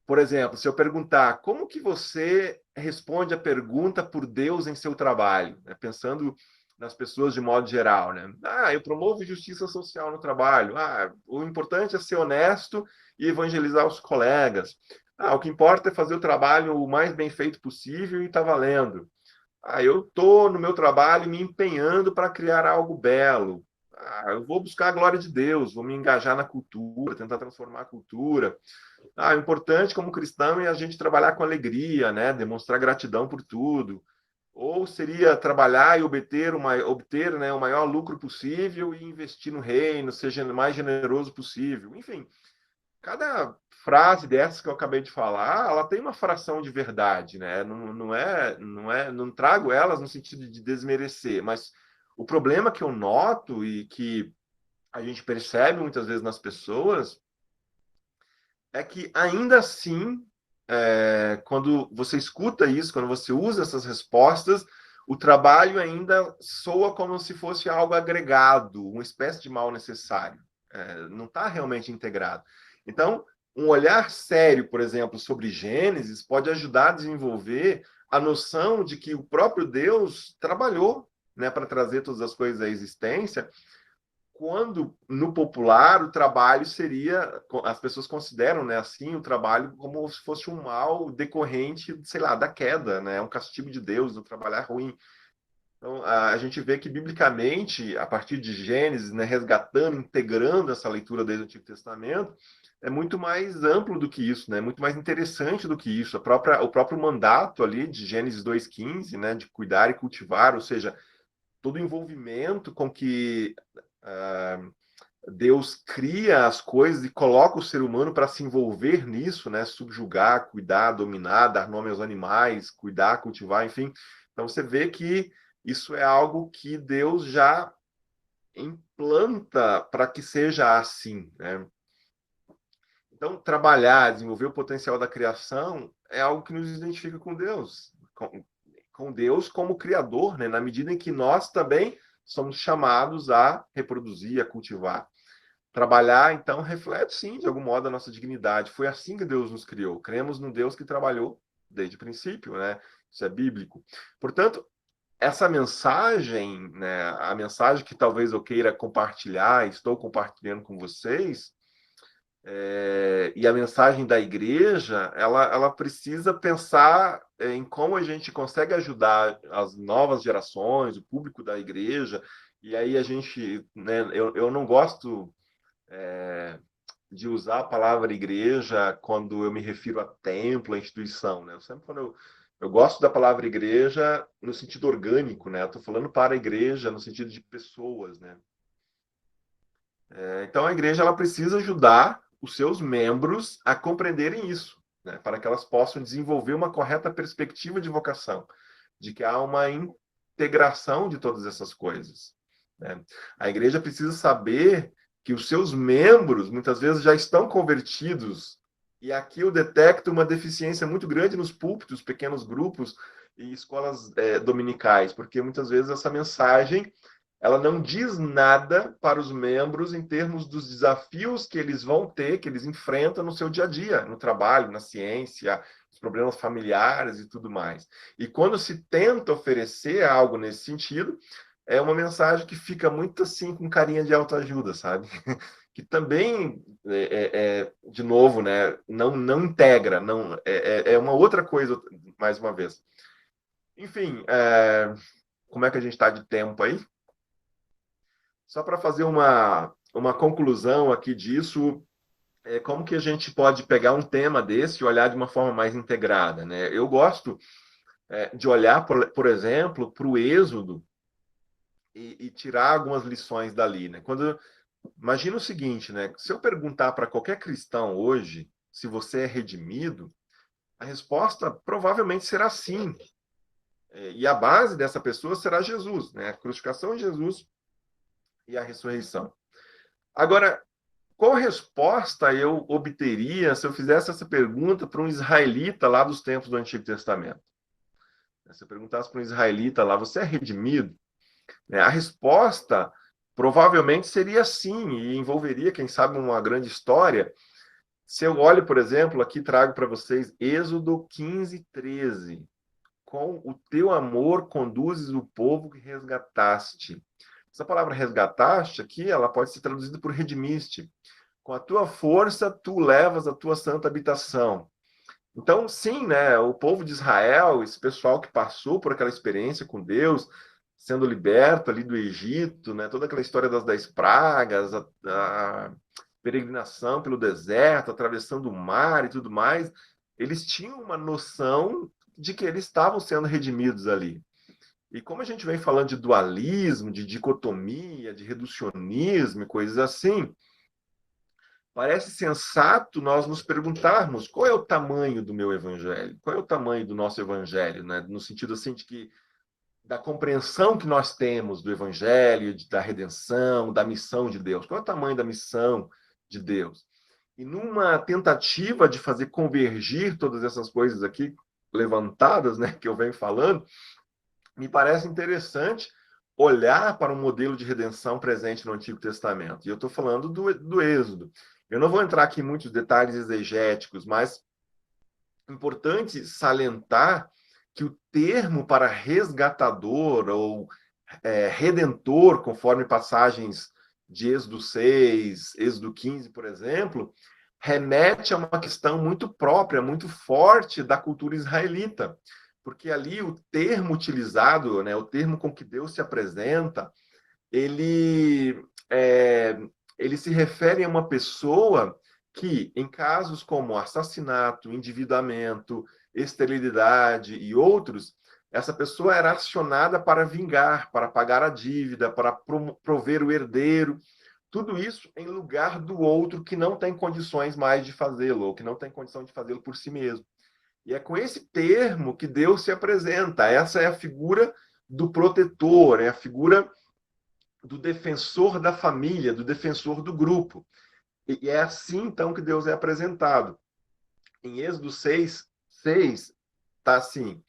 Por exemplo, se eu perguntar como que você responde a pergunta por Deus em seu trabalho, né? Pensando nas pessoas de modo geral, né? Eu promovo justiça social no trabalho. O importante é ser honesto e evangelizar os colegas. O que importa é fazer o trabalho o mais bem feito possível e está valendo. Eu estou no meu trabalho me empenhando para criar algo belo. Eu vou buscar a glória de Deus, vou me engajar na cultura, tentar transformar a cultura. O importante como cristão é a gente trabalhar com alegria, né? Demonstrar gratidão por tudo. Ou seria trabalhar e obter, né, o maior lucro possível e investir no reino, seja o mais generoso possível. Enfim, cada frase dessas que eu acabei de falar, ela tem uma fração de verdade, né? Não trago elas no sentido de desmerecer, mas o problema que eu noto e que a gente percebe muitas vezes nas pessoas é que ainda assim, quando você escuta isso, quando você usa essas respostas, o trabalho ainda soa como se fosse algo agregado, uma espécie de mal necessário. Não está realmente integrado. Então, um olhar sério, por exemplo, sobre Gênesis pode ajudar a desenvolver a noção de que o próprio Deus trabalhou, né, para trazer todas as coisas à existência, quando no popular o trabalho seria, as pessoas consideram, né, assim, o trabalho como se fosse um mal decorrente, sei lá, da queda, né, um castigo de Deus, o trabalhar ruim. Então, a gente vê que, biblicamente, a partir de Gênesis, né, resgatando, integrando essa leitura desde o Antigo Testamento, é muito mais amplo do que isso, né, muito mais interessante do que isso. O próprio mandato ali de Gênesis 2,15, né, de cuidar e cultivar, ou seja, todo o envolvimento com que Deus cria as coisas e coloca o ser humano para se envolver nisso, né, subjugar, cuidar, dominar, dar nome aos animais, cuidar, cultivar, enfim. Então você vê que isso é algo que Deus já implanta para que seja assim, né? Então, trabalhar, desenvolver o potencial da criação é algo que nos identifica com Deus, com Deus como Criador, né? Na medida em que nós também somos chamados a reproduzir, a cultivar. Trabalhar, então, reflete, sim, de algum modo, a nossa dignidade. Foi assim que Deus nos criou. Cremos num Deus que trabalhou desde o princípio, né? Isso é bíblico. Portanto, essa mensagem, né, a mensagem que talvez eu queira compartilhar, estou compartilhando com vocês, e a mensagem da igreja, ela precisa pensar em como a gente consegue ajudar as novas gerações, o público da igreja, e aí a gente, né, eu não gosto de usar a palavra igreja quando eu me refiro a templo, a instituição, né? Eu sempre quando eu gosto da palavra igreja no sentido orgânico, né? Eu estou falando para a igreja no sentido de pessoas, né? Então a igreja ela precisa ajudar os seus membros a compreenderem isso, né? Para que elas possam desenvolver uma correta perspectiva de vocação, de que há uma integração de todas essas coisas, né? A igreja precisa saber que os seus membros muitas vezes já estão convertidos, e aqui eu detecto uma deficiência muito grande nos púlpitos, pequenos grupos e escolas dominicais, porque muitas vezes essa mensagem ela não diz nada para os membros em termos dos desafios que eles vão ter, que eles enfrentam no seu dia a dia, no trabalho, na ciência, os problemas familiares e tudo mais. E quando se tenta oferecer algo nesse sentido, é uma mensagem que fica muito assim com carinha de autoajuda, sabe? Que também, de novo, né, não integra, é uma outra coisa, mais uma vez. Enfim, como é que a gente está de tempo aí? Só para fazer uma conclusão aqui disso, como que a gente pode pegar um tema desse e olhar de uma forma mais integrada, né? Eu gosto de olhar, por exemplo, para o Êxodo e tirar algumas lições dali, né? Imagina o seguinte, né? Se eu perguntar para qualquer cristão hoje se você é redimido, a resposta provavelmente será sim. E a base dessa pessoa será Jesus, né? A crucificação de Jesus e a ressurreição. Agora, qual resposta eu obteria se eu fizesse essa pergunta para um israelita lá dos tempos do Antigo Testamento? Se eu perguntasse para um israelita lá, você é redimido? A resposta provavelmente seria sim, e envolveria, quem sabe, uma grande história. Se eu olho, por exemplo, aqui trago para vocês Êxodo 15:13. Com o teu amor conduzes o povo que resgataste. Essa palavra resgataste aqui, ela pode ser traduzida por redimiste. Com a tua força, tu levas a tua santa habitação. Então, sim, né, o povo de Israel, esse pessoal que passou por aquela experiência com Deus, sendo liberto ali do Egito, né, toda aquela história das 10 pragas, a peregrinação pelo deserto, atravessando o mar e tudo mais, eles tinham uma noção de que eles estavam sendo redimidos ali. E como a gente vem falando de dualismo, de dicotomia, de reducionismo e coisas assim, parece sensato nós nos perguntarmos qual é o tamanho do meu evangelho, qual é o tamanho do nosso evangelho, né? No sentido assim de que da compreensão que nós temos do evangelho, da redenção, da missão de Deus. Qual é o tamanho da missão de Deus? E numa tentativa de fazer convergir todas essas coisas aqui levantadas, né, que eu venho falando, me parece interessante olhar para um modelo de redenção presente no Antigo Testamento. E eu estou falando do Êxodo. Eu não vou entrar aqui em muitos detalhes exegéticos, mas é importante salientar que o termo para resgatador ou redentor, conforme passagens de Êxodo 6, Êxodo 15, por exemplo, remete a uma questão muito própria, muito forte da cultura israelita. Porque ali o termo utilizado, né, o termo com que Deus se apresenta, ele, ele se refere a uma pessoa que, em casos como assassinato, endividamento, esterilidade e outros, essa pessoa era acionada para vingar, para pagar a dívida, para prover o herdeiro. Tudo isso em lugar do outro que não tem condições mais de fazê-lo, ou que não tem condição de fazê-lo por si mesmo. E é com esse termo que Deus se apresenta. Essa é a figura do protetor, é a figura do defensor da família, do defensor do grupo. E é assim, então, que Deus é apresentado. Em Êxodo 6, está assim: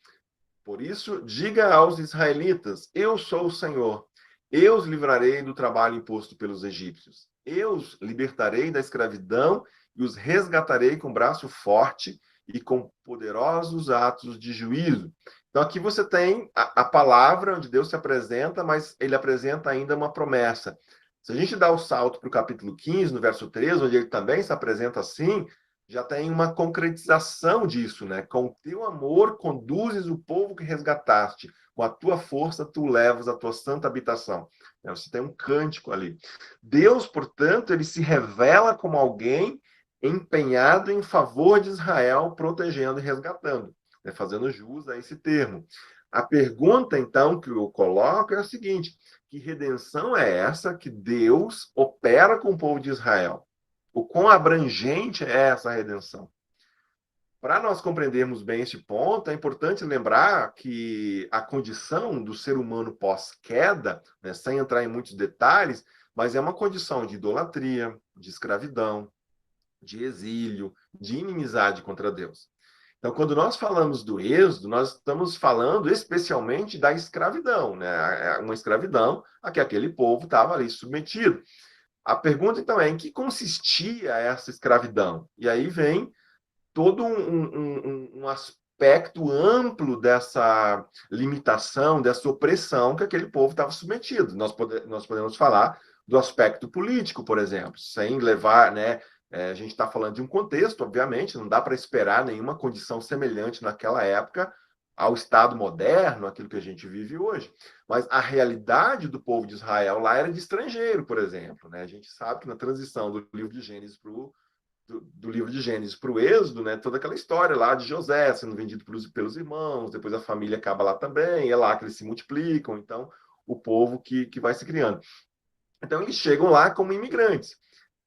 por isso, diga aos israelitas, eu sou o Senhor, eu os livrarei do trabalho imposto pelos egípcios, eu os libertarei da escravidão e os resgatarei com braço forte e com poderosos atos de juízo. Então, aqui você tem a palavra onde Deus se apresenta, mas ele apresenta ainda uma promessa. Se a gente dá o salto para o capítulo 15, no verso 13, onde ele também se apresenta assim, já tem uma concretização disso, né? Com o teu amor conduzes o povo que resgataste, com a tua força tu levas a tua santa habitação. Você tem um cântico ali. Deus, portanto, ele se revela como alguém empenhado em favor de Israel, protegendo e resgatando, né? Fazendo jus a esse termo. A pergunta, então, que eu coloco é a seguinte: que redenção é essa que Deus opera com o povo de Israel? O quão abrangente é essa redenção? Para nós compreendermos bem esse ponto, é importante lembrar que a condição do ser humano pós-queda, né, sem entrar em muitos detalhes, mas é uma condição de idolatria, de escravidão, de exílio, de inimizade contra Deus. Então, quando nós falamos do êxodo, nós estamos falando especialmente da escravidão, né? Uma escravidão a que aquele povo estava ali submetido. A pergunta, então, é em que consistia essa escravidão? E aí vem todo um aspecto amplo dessa limitação, dessa opressão que aquele povo estava submetido. Nós podemos falar do aspecto político, por exemplo, sem levar, né? A gente está falando de um contexto, obviamente, não dá para esperar nenhuma condição semelhante naquela época ao Estado moderno, aquilo que a gente vive hoje. Mas a realidade do povo de Israel lá era de estrangeiro, por exemplo, né? A gente sabe que na transição do livro de Gênesis do livro de Gênesis para o Êxodo, né, toda aquela história lá de José sendo vendido pelos irmãos, depois a família acaba lá também, é lá que eles se multiplicam, então o povo que vai se criando. Então eles chegam lá como imigrantes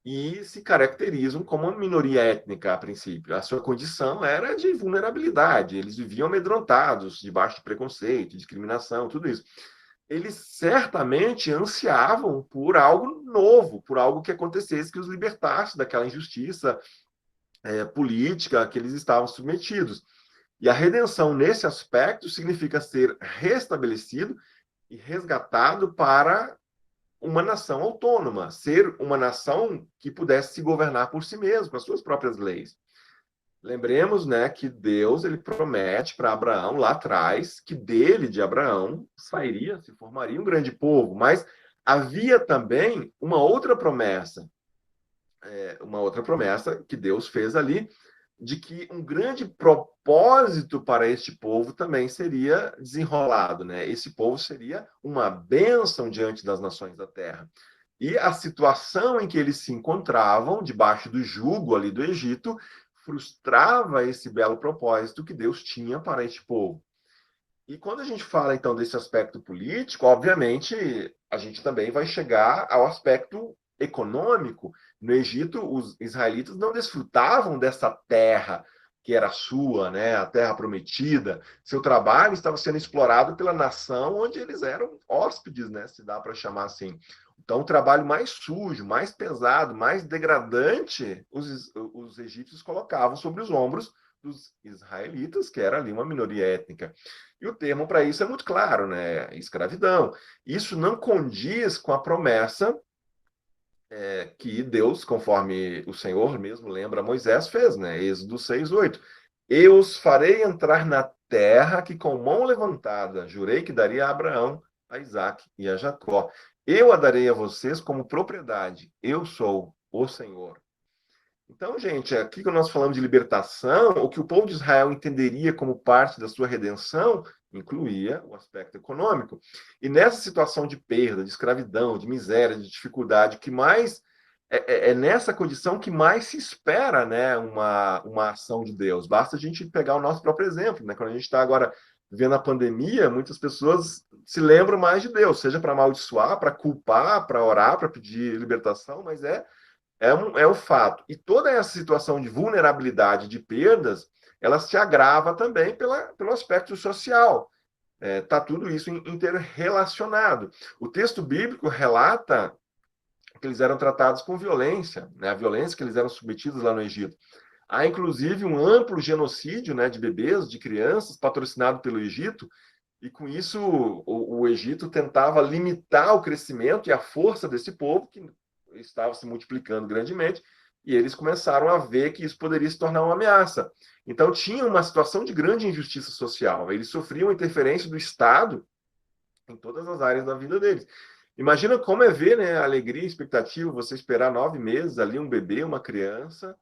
e se caracterizam como uma minoria étnica a princípio. A sua condição era de vulnerabilidade, eles viviam amedrontados, debaixo de preconceito, discriminação, tudo isso. Eles certamente ansiavam por algo novo, por algo que acontecesse que os libertasse daquela injustiça política a que eles estavam submetidos. E a redenção, nesse aspecto, significa ser restabelecido e resgatado para uma nação autônoma, ser uma nação que pudesse se governar por si mesma, com as suas próprias leis. Lembremos, né, que Deus ele promete para Abraão lá atrás que dele, de Abraão, se formaria um grande povo, mas havia também uma outra promessa que Deus fez ali, de que um grande propósito para este povo também seria desenrolado, né? Esse povo seria uma bênção diante das nações da terra. E a situação em que eles se encontravam, debaixo do jugo ali do Egito, frustrava esse belo propósito que Deus tinha para este povo. E quando a gente fala, então, desse aspecto político, obviamente, a gente também vai chegar ao aspecto econômico. No Egito, os israelitas não desfrutavam dessa terra que era sua, né, a terra prometida. Seu trabalho estava sendo explorado pela nação onde eles eram hóspedes, né, se dá para chamar assim. Então, o trabalho mais sujo, mais pesado, mais degradante, os egípcios colocavam sobre os ombros dos israelitas, que era ali uma minoria étnica. E o termo para isso é muito claro, né? Escravidão. Isso não condiz com a promessa que Deus, conforme o Senhor mesmo lembra Moisés, fez, né? Êxodo 6:8. Eu os farei entrar na terra que com mão levantada jurei que daria a Abraão, a Isaque e a Jacó. Eu a darei a vocês como propriedade. Eu sou o Senhor. Então, gente, aqui que nós falamos de libertação, o que o povo de Israel entenderia como parte da sua redenção incluía o aspecto econômico. E nessa situação de perda, de escravidão, de miséria, de dificuldade, que mais é nessa condição que mais se espera, né, uma ação de Deus. Basta a gente pegar o nosso próprio exemplo, né? Quando a gente está agora vivendo a pandemia, muitas pessoas se lembram mais de Deus, seja para amaldiçoar, para culpar, para orar, para pedir libertação, mas é um fato. E toda essa situação de vulnerabilidade, de perdas, ela se agrava também pelo aspecto social. Está tudo isso interrelacionado. O texto bíblico relata que eles eram tratados com violência, né? A violência que eles eram submetidos lá no Egito. Há, inclusive, um amplo genocídio, né, de bebês, de crianças, patrocinado pelo Egito, e com isso o Egito tentava limitar o crescimento e a força desse povo, que estava se multiplicando grandemente, e eles começaram a ver que isso poderia se tornar uma ameaça. Então, tinha uma situação de grande injustiça social. Eles sofriam interferência do Estado em todas as áreas da vida deles. Imagina como é ver, né, a alegria e a expectativa, você esperar 9 meses ali, um bebê, uma criança,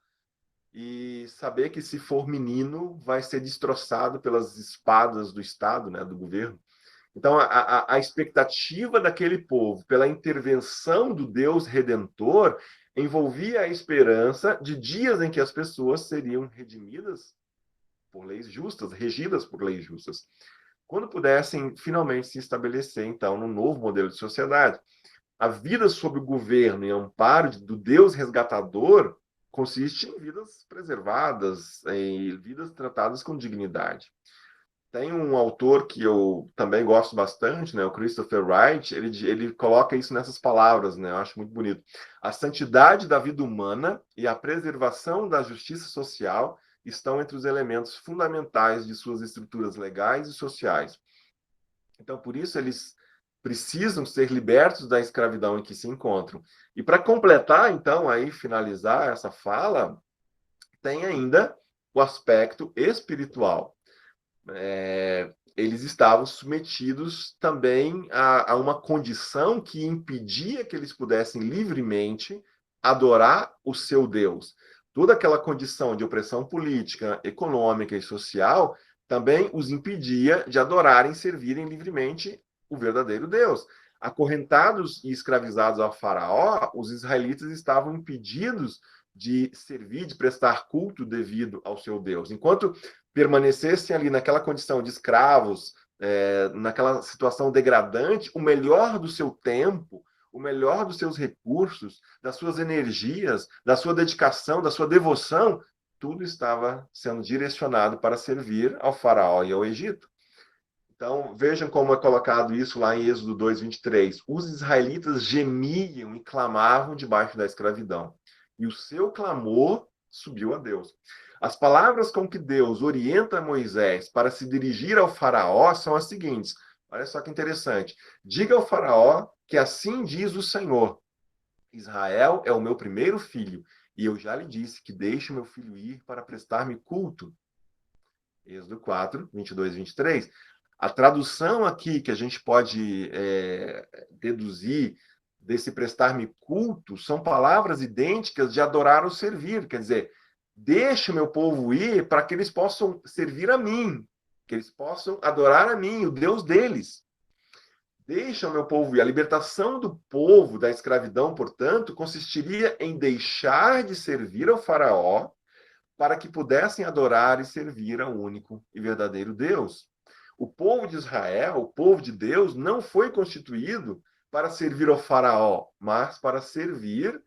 e saber que, se for menino, vai ser destroçado pelas espadas do Estado, né, do governo. Então, a expectativa daquele povo pela intervenção do Deus Redentor envolvia a esperança de dias em que as pessoas seriam redimidas por leis justas, regidas por leis justas, quando pudessem finalmente se estabelecer, então, num novo modelo de sociedade. A vida sob o governo e amparo do Deus resgatador consiste em vidas preservadas, em vidas tratadas com dignidade. Tem um autor que eu também gosto bastante, né, o Christopher Wright, ele coloca isso nessas palavras, né, eu acho muito bonito. A santidade da vida humana e a preservação da justiça social estão entre os elementos fundamentais de suas estruturas legais e sociais. Então, por isso, eles precisam ser libertos da escravidão em que se encontram. E para completar, então, aí finalizar essa fala, tem ainda o aspecto espiritual. Eles estavam submetidos também a uma condição que impedia que eles pudessem livremente adorar o seu Deus. Toda aquela condição de opressão política, econômica e social também os impedia de adorarem e servirem livremente o verdadeiro Deus. Acorrentados e escravizados ao faraó, os israelitas estavam impedidos de servir, de prestar culto devido ao seu Deus. Enquanto permanecessem ali naquela condição de escravos, naquela situação degradante, o melhor do seu tempo, o melhor dos seus recursos, das suas energias, da sua dedicação, da sua devoção, tudo estava sendo direcionado para servir ao faraó e ao Egito. Então, vejam como é colocado isso lá em Êxodo 2:23. Os israelitas gemiam e clamavam debaixo da escravidão, e o seu clamor subiu a Deus. As palavras com que Deus orienta Moisés para se dirigir ao faraó são as seguintes. Olha só que interessante. Diga ao faraó que assim diz o Senhor: Israel é o meu primeiro filho, e eu já lhe disse que deixe o meu filho ir para prestar-me culto. Êxodo 4:22-23. A tradução aqui que a gente pode deduzir desse prestar-me culto são palavras idênticas de adorar ou servir. Quer dizer, Deixa o meu povo ir para que eles possam servir a mim, que eles possam adorar a mim, o Deus deles. Deixa o meu povo ir. A libertação do povo da escravidão, portanto, consistiria em deixar de servir ao faraó para que pudessem adorar e servir ao único e verdadeiro Deus. O povo de Israel, o povo de Deus, não foi constituído para servir ao faraó, mas para servir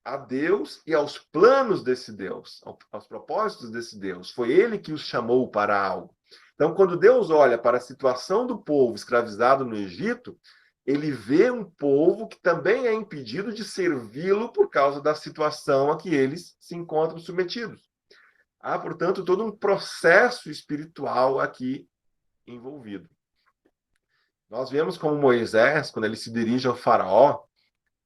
a Deus e aos planos desse Deus, aos propósitos desse Deus. Foi ele que os chamou para algo. Então, quando Deus olha para a situação do povo escravizado no Egito, ele vê um povo que também é impedido de servi-lo por causa da situação a que eles se encontram submetidos. Há, portanto, todo um processo espiritual aqui envolvido. Nós vemos como Moisés, quando ele se dirige ao faraó,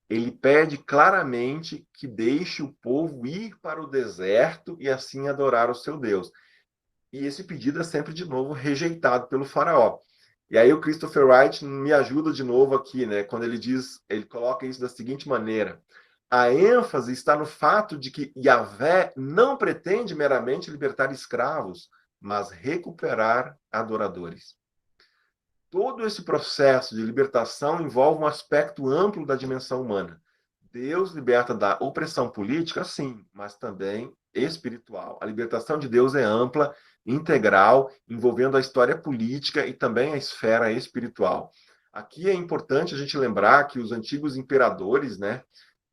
ele pede claramente que deixe o povo ir para o deserto e assim adorar o seu Deus. E esse pedido é sempre, de novo, rejeitado pelo faraó. E aí o Christopher Wright me ajuda de novo aqui, né? Quando ele diz, ele coloca isso da seguinte maneira: a ênfase está no fato de que Yahvé não pretende meramente libertar escravos, mas recuperar adoradores. Todo esse processo de libertação envolve um aspecto amplo da dimensão humana. Deus liberta da opressão política, sim, mas também espiritual. A libertação de Deus é ampla, integral, envolvendo a história política e também a esfera espiritual. Aqui é importante a gente lembrar que os antigos imperadores, né,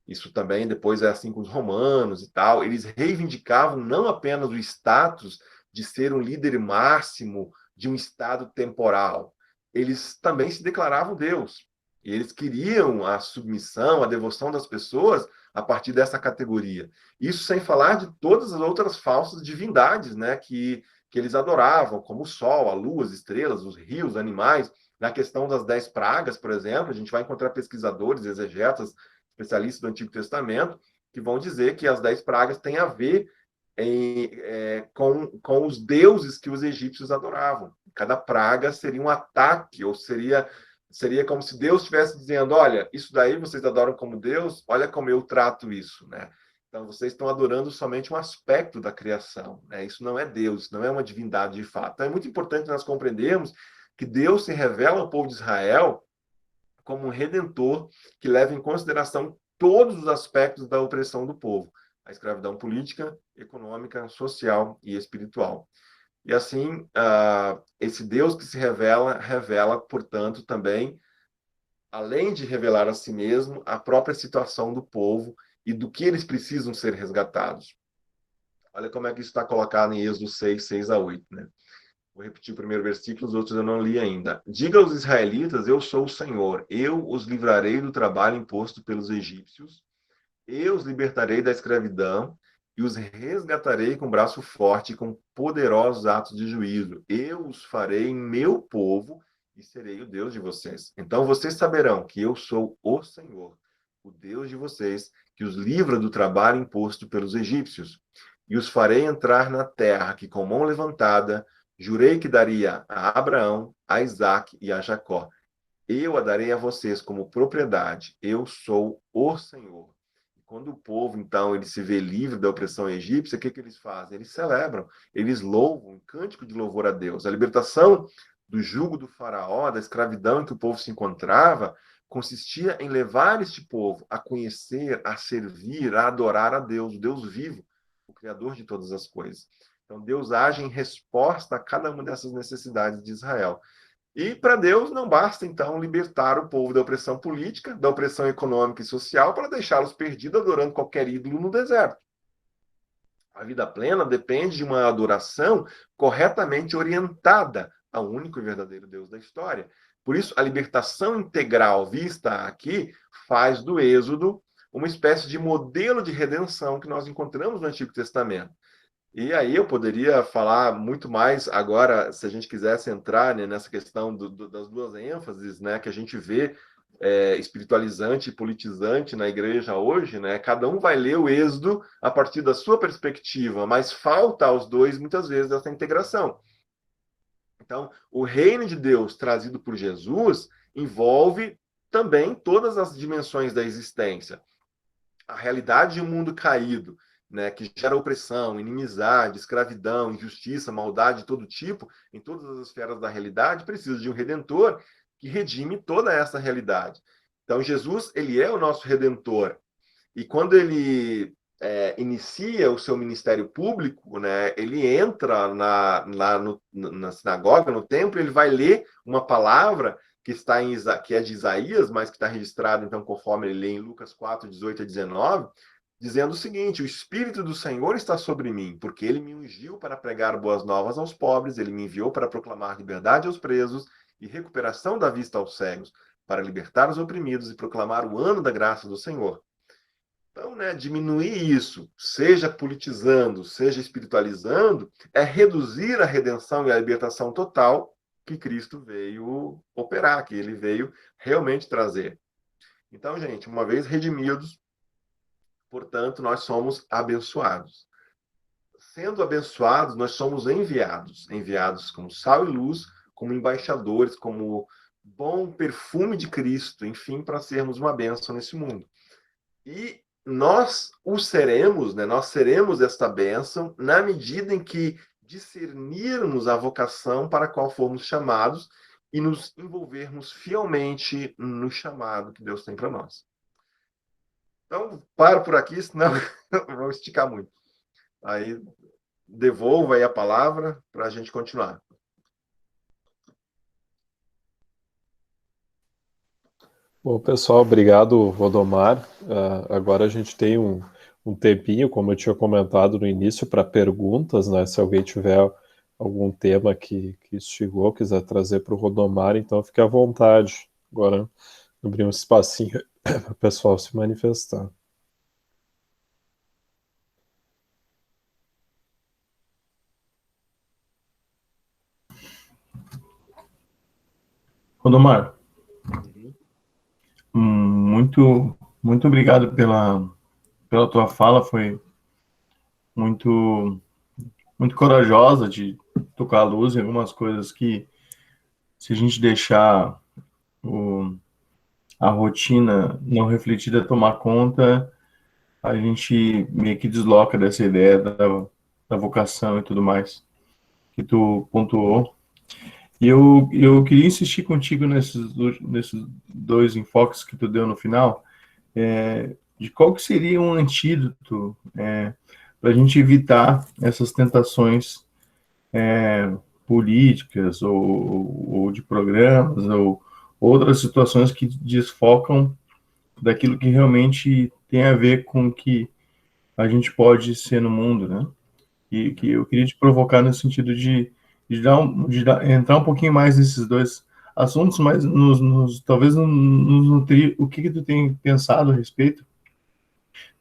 isso também depois é assim com os romanos e tal, eles reivindicavam não apenas o status de ser um líder máximo de um estado temporal, eles também se declaravam Deus. E eles queriam a submissão, a devoção das pessoas a partir dessa categoria. Isso sem falar de todas as outras falsas divindades, né, que eles adoravam, como o sol, a lua, as estrelas, os rios, os animais. Na questão das 10 pragas, por exemplo, a gente vai encontrar pesquisadores, exegetas, especialistas do Antigo Testamento, que vão dizer que as 10 pragas têm a ver com os deuses que os egípcios adoravam. Cada praga seria um ataque, ou seria como se Deus estivesse dizendo: olha, isso daí vocês adoram como Deus, olha como eu trato isso, né? Então, vocês estão adorando somente um aspecto da criação, né? Isso não é Deus, não é uma divindade de fato. Então, é muito importante nós compreendermos que Deus se revela ao povo de Israel como um redentor que leva em consideração todos os aspectos da opressão do povo: a escravidão política, econômica, social e espiritual. E assim, esse Deus que se revela, portanto, também, além de revelar a si mesmo, a própria situação do povo e do que eles precisam ser resgatados. Olha como é que isso está colocado em Êxodo 6, 6 a 8, né? Vou repetir o primeiro versículo, os outros eu não li ainda. Diga aos israelitas: eu sou o Senhor, eu os livrarei do trabalho imposto pelos egípcios, eu os libertarei da escravidão e os resgatarei com braço forte e com poderosos atos de juízo. Eu os farei meu povo e serei o Deus de vocês. Então vocês saberão que eu sou o Senhor, o Deus de vocês, que os livra do trabalho imposto pelos egípcios. E os farei entrar na terra que, com mão levantada, jurei que daria a Abraão, a Isaque e a Jacó. Eu a darei a vocês como propriedade. Eu sou o Senhor. Quando o povo, então, ele se vê livre da opressão egípcia, o que eles fazem? Eles celebram, eles louvam, um cântico de louvor a Deus. A libertação do jugo do faraó, da escravidão em que o povo se encontrava, consistia em levar este povo a conhecer, a servir, a adorar a Deus, o Deus vivo, o Criador de todas as coisas. Então, Deus age em resposta a cada uma dessas necessidades de Israel. E para Deus não basta, então, libertar o povo da opressão política, da opressão econômica e social, para deixá-los perdidos adorando qualquer ídolo no deserto. A vida plena depende de uma adoração corretamente orientada ao único e verdadeiro Deus da história. Por isso, a libertação integral vista aqui faz do Êxodo uma espécie de modelo de redenção que nós encontramos no Antigo Testamento. E aí eu poderia falar muito mais agora, se a gente quisesse entrar, né, nessa questão das duas ênfases, né, que a gente vê espiritualizante e politizante na igreja hoje, né? Cada um vai ler o Êxodo a partir da sua perspectiva, mas falta aos dois, muitas vezes, essa integração. Então, o reino de Deus trazido por Jesus envolve também todas as dimensões da existência. A realidade de um mundo caído, né, que gera opressão, inimizade, escravidão, injustiça, maldade de todo tipo, em todas as esferas da realidade, precisa de um redentor que redime toda essa realidade. Então, Jesus, ele é o nosso redentor. E quando ele inicia o seu ministério público, né, ele entra na sinagoga, no templo, ele vai ler uma palavra que está que é de Isaías, mas que está registrado, então, conforme ele lê em Lucas 4, 18 a 19, dizendo o seguinte: o Espírito do Senhor está sobre mim, porque ele me ungiu para pregar boas novas aos pobres, ele me enviou para proclamar liberdade aos presos e recuperação da vista aos cegos, para libertar os oprimidos e proclamar o ano da graça do Senhor. Então, né, diminuir isso, seja politizando, seja espiritualizando, é reduzir a redenção e a libertação total que Cristo veio operar, que ele veio realmente trazer. Então, gente, uma vez redimidos, portanto, nós somos abençoados. Sendo abençoados, nós somos enviados como sal e luz, como embaixadores, como bom perfume de Cristo, enfim, para sermos uma bênção nesse mundo. E nós o seremos, né? Nós seremos esta bênção na medida em que discernirmos a vocação para a qual fomos chamados e nos envolvermos fielmente no chamado que Deus tem para nós. Então, paro por aqui, senão vou esticar muito. Aí, devolvo aí a palavra para a gente continuar. Bom, pessoal, obrigado, Rodomar. Agora a gente tem um tempinho, como eu tinha comentado no início, para perguntas, né? Se alguém tiver algum tema que instigou, quiser trazer para o Rodomar, então fique à vontade. Agora abrir um espacinho para o pessoal se manifestar. Rodomar, muito, muito obrigado pela tua fala, foi muito, muito corajosa de tocar a luz em algumas coisas que, se a gente deixar a rotina não refletida tomar conta, a gente meio que desloca dessa ideia da vocação e tudo mais que tu pontuou. E eu queria insistir contigo nesses dois enfoques que tu deu no final, de qual que seria um antídoto para a gente evitar essas tentações políticas ou de programas ou outras situações que desfocam daquilo que realmente tem a ver com o que a gente pode ser no mundo, né? E que eu queria te provocar no sentido de entrar um pouquinho mais nesses dois assuntos, mas talvez nos nutrir o que tu tem pensado a respeito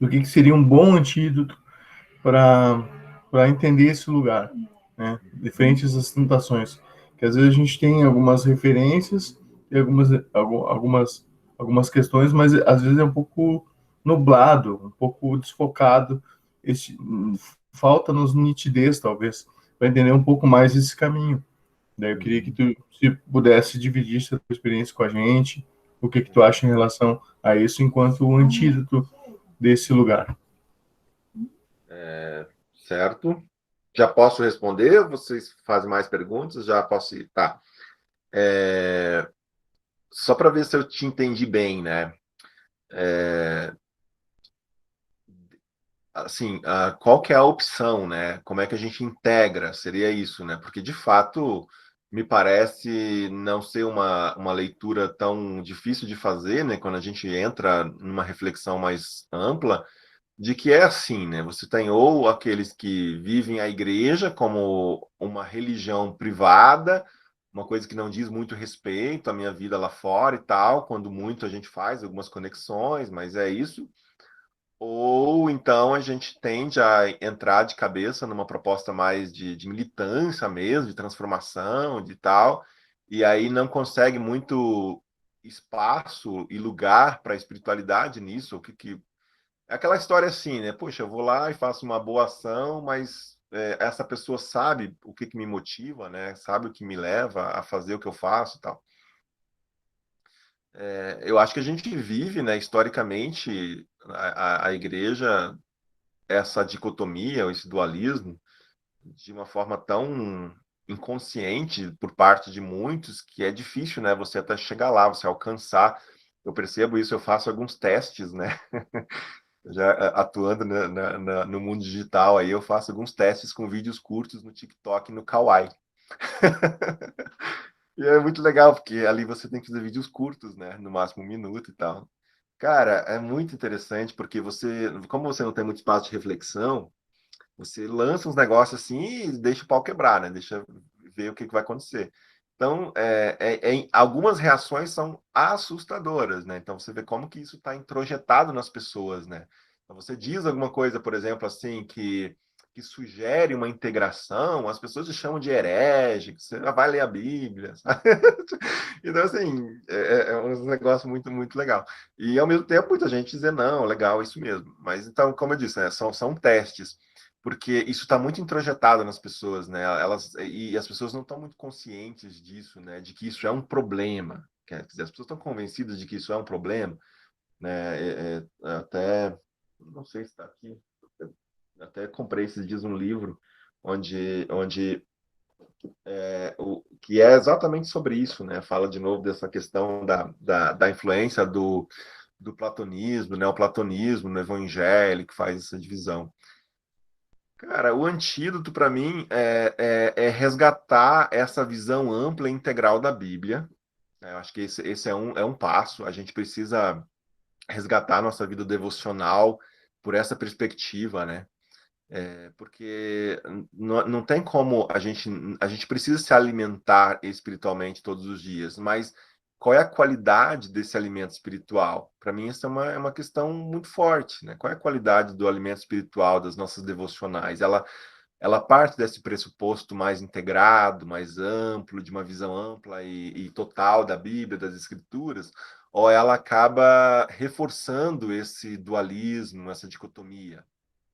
do que seria um bom antídoto para entender esse lugar, né? De frente a essas tentações, que às vezes a gente tem algumas referências e algumas questões, mas às vezes é um pouco nublado, um pouco desfocado, falta-nos nitidez, talvez, para entender um pouco mais esse caminho. Daí eu queria que tu, se pudesse, dividisse a tua experiência com a gente, o que tu acha em relação a isso enquanto o antídoto desse lugar. Certo? Já posso responder? Vocês fazem mais perguntas? Já posso ir? Tá. Só para ver se eu te entendi bem, né? Assim, qual que é a opção, né? Como é que a gente integra? Seria isso, né? Porque, de fato, me parece não ser uma leitura tão difícil de fazer, né? Quando a gente entra numa reflexão mais ampla, de que é assim, né? Você tem ou aqueles que vivem a igreja como uma religião privada, uma coisa que não diz muito respeito à minha vida lá fora e tal, quando muito a gente faz algumas conexões, mas é isso. Ou então a gente tende a entrar de cabeça numa proposta mais de militância mesmo, de transformação, de tal, e aí não consegue muito espaço e lugar para a espiritualidade nisso, é aquela história assim, né? Poxa, eu vou lá e faço uma boa ação, mas essa pessoa sabe o que me motiva, né? Sabe o que me leva a fazer o que eu faço e tal. Eu acho que a gente vive, né, historicamente, a igreja essa dicotomia, esse dualismo, de uma forma tão inconsciente por parte de muitos, que é difícil, né, você até chegar lá, você alcançar. Eu percebo isso, eu faço alguns testes, né, já atuando no mundo digital, aí eu faço alguns testes com vídeos curtos no TikTok e no Kawaii. E é muito legal, porque ali você tem que fazer vídeos curtos, né, no máximo 1 minuto e tal. Cara, é muito interessante, porque você, como você não tem muito espaço de reflexão, você lança uns negócios assim e deixa o pau quebrar, né? Deixa ver o que vai acontecer. Então, algumas reações são assustadoras, né? Então, você vê como que isso está introjetado nas pessoas, né? Então, você diz alguma coisa, por exemplo, assim, que sugere uma integração, as pessoas te chamam de herege, que você vai ler a Bíblia, sabe? Então, assim, é um negócio muito, muito legal. E, ao mesmo tempo, muita gente dizer, não, legal, isso mesmo. Mas, então, como eu disse, né, são testes, porque isso está muito introjetado nas pessoas, né? E as pessoas não estão muito conscientes disso, né? De que isso é um problema. Quer dizer, as pessoas estão convencidas de que isso é um problema, né? Até não sei se está aqui. Até comprei esses dias um livro onde que é exatamente sobre isso, né? Fala de novo dessa questão da influência do platonismo, neoplatonismo no evangelho, que faz essa divisão. Cara, o antídoto para mim é resgatar essa visão ampla e integral da Bíblia. Eu acho que esse é um passo. A gente precisa resgatar a nossa vida devocional por essa perspectiva, né? Porque não tem como a gente precisa se alimentar espiritualmente todos os dias, mas qual é a qualidade desse alimento espiritual? Para mim, essa é uma questão muito forte, né? Qual é a qualidade do alimento espiritual das nossas devocionais? Ela parte desse pressuposto mais integrado, mais amplo, de uma visão ampla e total da Bíblia, das Escrituras, ou ela acaba reforçando esse dualismo, essa dicotomia?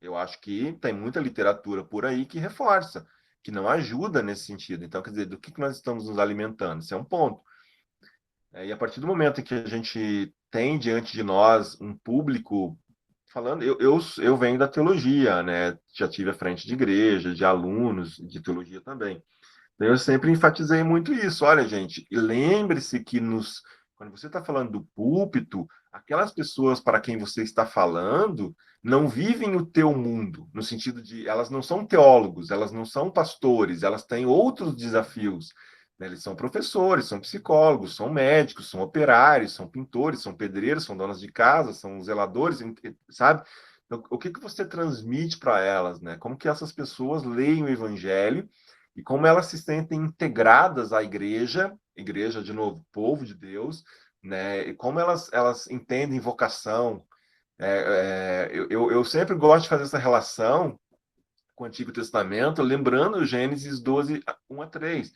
Eu acho que tem muita literatura por aí que reforça, que não ajuda nesse sentido. Então, quer dizer, do que nós estamos nos alimentando? Isso é um ponto. E a partir do momento em que a gente tem diante de nós um público falando, eu venho da teologia, né? Já tive à frente de igreja, de alunos de teologia também. Eu sempre enfatizei muito isso. Olha, gente, e lembre-se que quando você está falando do púlpito, aquelas pessoas para quem você está falando não vivem o teu mundo, no sentido de elas não são teólogos, elas não são pastores, elas têm outros desafios, né? Eles são professores, são psicólogos, são médicos, são operários, são pintores, são pedreiros, são donas de casa, são zeladores, sabe? Então, o que você transmite para elas, né? Como que essas pessoas leem o evangelho e como elas se sentem integradas à igreja, de novo, povo de Deus, né? E como elas entendem vocação. Eu sempre gosto de fazer essa relação com o Antigo Testamento, lembrando Gênesis 12, 1 a 3.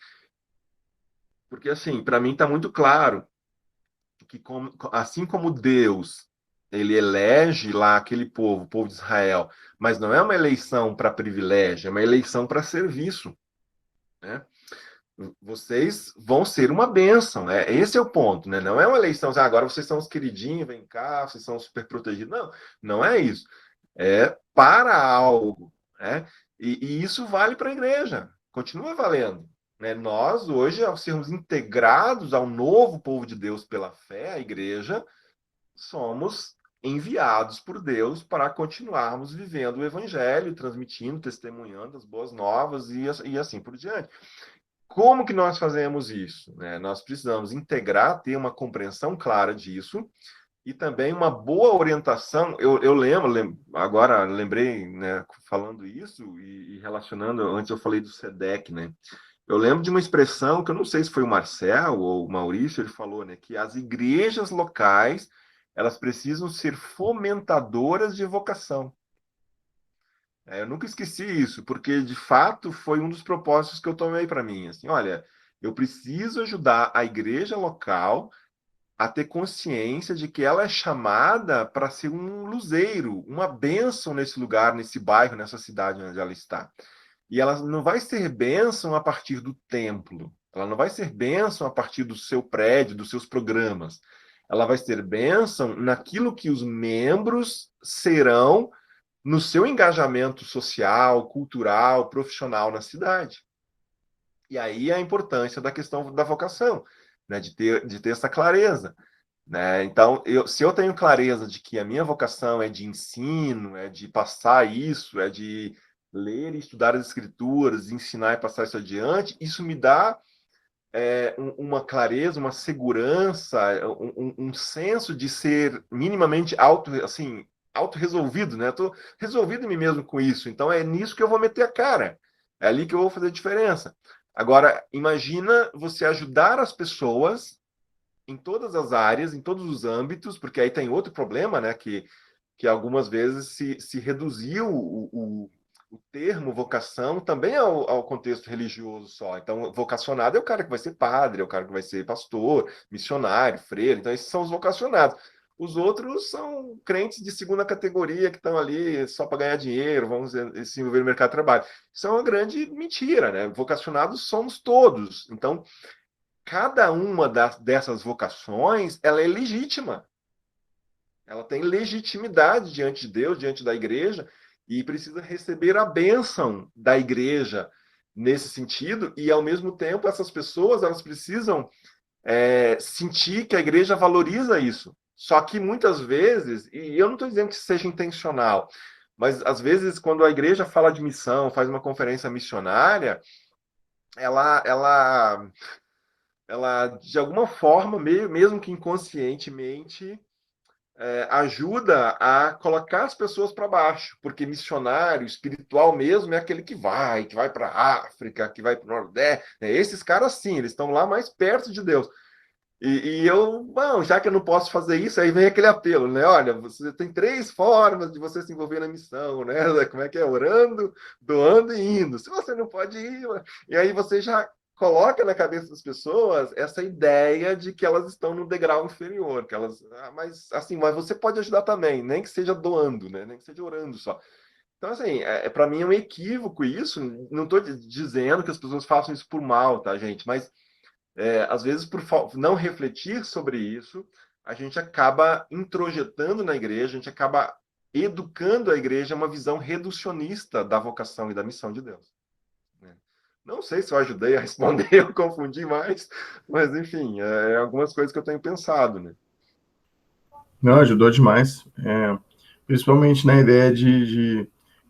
Porque, assim, para mim está muito claro que, assim como Deus ele elege lá aquele povo, o povo de Israel, mas não é uma eleição para privilégio, é uma eleição para serviço, né? Vocês vão ser uma bênção, né? Esse é o ponto, né? Não é uma eleição, agora vocês são os queridinhos, vem cá, vocês são super protegidos. Não, não é isso. É para algo, né? E isso vale para a igreja, continua valendo, né? Nós, hoje, ao sermos integrados ao novo povo de Deus pela fé, a igreja, somos enviados por Deus para continuarmos vivendo o evangelho, transmitindo, testemunhando as boas novas e assim por diante. Como que nós fazemos isso, né? Nós precisamos integrar, ter uma compreensão clara disso e também uma boa orientação. Eu lembro, agora lembrei, né, falando isso e relacionando, antes eu falei do SEDEC, né? Eu lembro de uma expressão que eu não sei se foi o Marcel ou o Maurício, ele falou, né, que as igrejas locais, elas precisam ser fomentadoras de vocação. Eu nunca esqueci isso, porque de fato foi um dos propósitos que eu tomei para mim. Assim, olha, eu preciso ajudar a igreja local a ter consciência de que ela é chamada para ser um luzeiro, uma bênção nesse lugar, nesse bairro, nessa cidade onde ela está. E ela não vai ser bênção a partir do templo, ela não vai ser bênção a partir do seu prédio, dos seus programas. Ela vai ser bênção naquilo que os membros serão no seu engajamento social, cultural, profissional na cidade. E aí a importância da questão da vocação, né, de ter essa clareza. Né? Então, se eu tenho clareza de que a minha vocação é de ensino, é de passar isso, é de ler e estudar as escrituras, ensinar e passar isso adiante, isso me dá uma clareza, uma segurança, um senso de ser minimamente auto-resolvido, né? Estou resolvido em mim mesmo com isso, então é nisso que eu vou meter a cara, é ali que eu vou fazer a diferença. Agora, imagina você ajudar as pessoas em todas as áreas, em todos os âmbitos, porque aí tem outro problema, né? Que algumas vezes se reduziu o termo vocação também ao contexto religioso só. Então, vocacionado é o cara que vai ser padre, é o cara que vai ser pastor, missionário, freire. Então, esses são os vocacionados. Os outros são crentes de segunda categoria que estão ali só para ganhar dinheiro, vamos dizer, se envolver no mercado de trabalho. Isso é uma grande mentira, né? Vocacionados somos todos. Então, cada uma dessas vocações, ela é legítima. Ela tem legitimidade diante de Deus, diante da igreja, e precisa receber a bênção da igreja nesse sentido, e ao mesmo tempo essas pessoas elas precisam sentir que a igreja valoriza isso. Só que muitas vezes, e eu não estou dizendo que seja intencional, mas às vezes quando a igreja fala de missão, faz uma conferência missionária, ela de alguma forma, mesmo que inconscientemente, ajuda a colocar as pessoas para baixo, porque missionário espiritual mesmo é aquele que vai para a África, que vai para o Nordeste. Esses caras, sim, eles estão lá mais perto de Deus. E eu, bom, já que eu não posso fazer isso, aí vem aquele apelo, né? Olha, você tem 3 formas de você se envolver na missão, né? Como é que é? Orando, doando e indo. Se você não pode ir, e aí você já coloca na cabeça das pessoas essa ideia de que elas estão no degrau inferior, que elas, mas assim, mas você pode ajudar também, nem que seja doando, né? Nem que seja orando só. Então, assim, para mim é um equívoco isso. Não estou dizendo que as pessoas façam isso por mal, tá, gente? Mas às vezes, por não refletir sobre isso, a gente acaba introjetando na igreja, a gente acaba educando a igreja a uma visão reducionista da vocação e da missão de Deus. Né? Não sei se eu ajudei a responder, eu confundi mais, mas, enfim, algumas coisas que eu tenho pensado. Né? Não, ajudou demais. Principalmente na ideia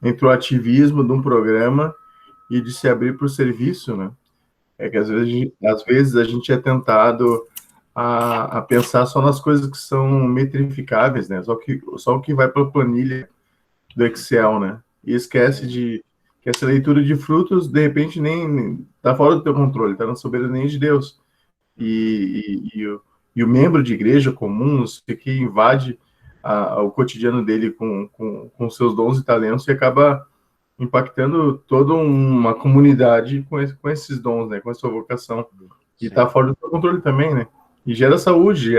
entre o ativismo de um programa e de se abrir para o serviço, né? É que às vezes a gente é tentado a pensar só nas coisas que são metrificáveis, né? Só o que vai para a planilha do Excel, né? E esquece que essa leitura de frutos, de repente, nem está fora do teu controle, está na soberania de Deus. E o membro de igreja comum, que invade o cotidiano dele com seus dons e talentos e acaba impactando toda uma comunidade com esses dons, né? Com a sua vocação. E está fora do seu controle também, né? E gera saúde,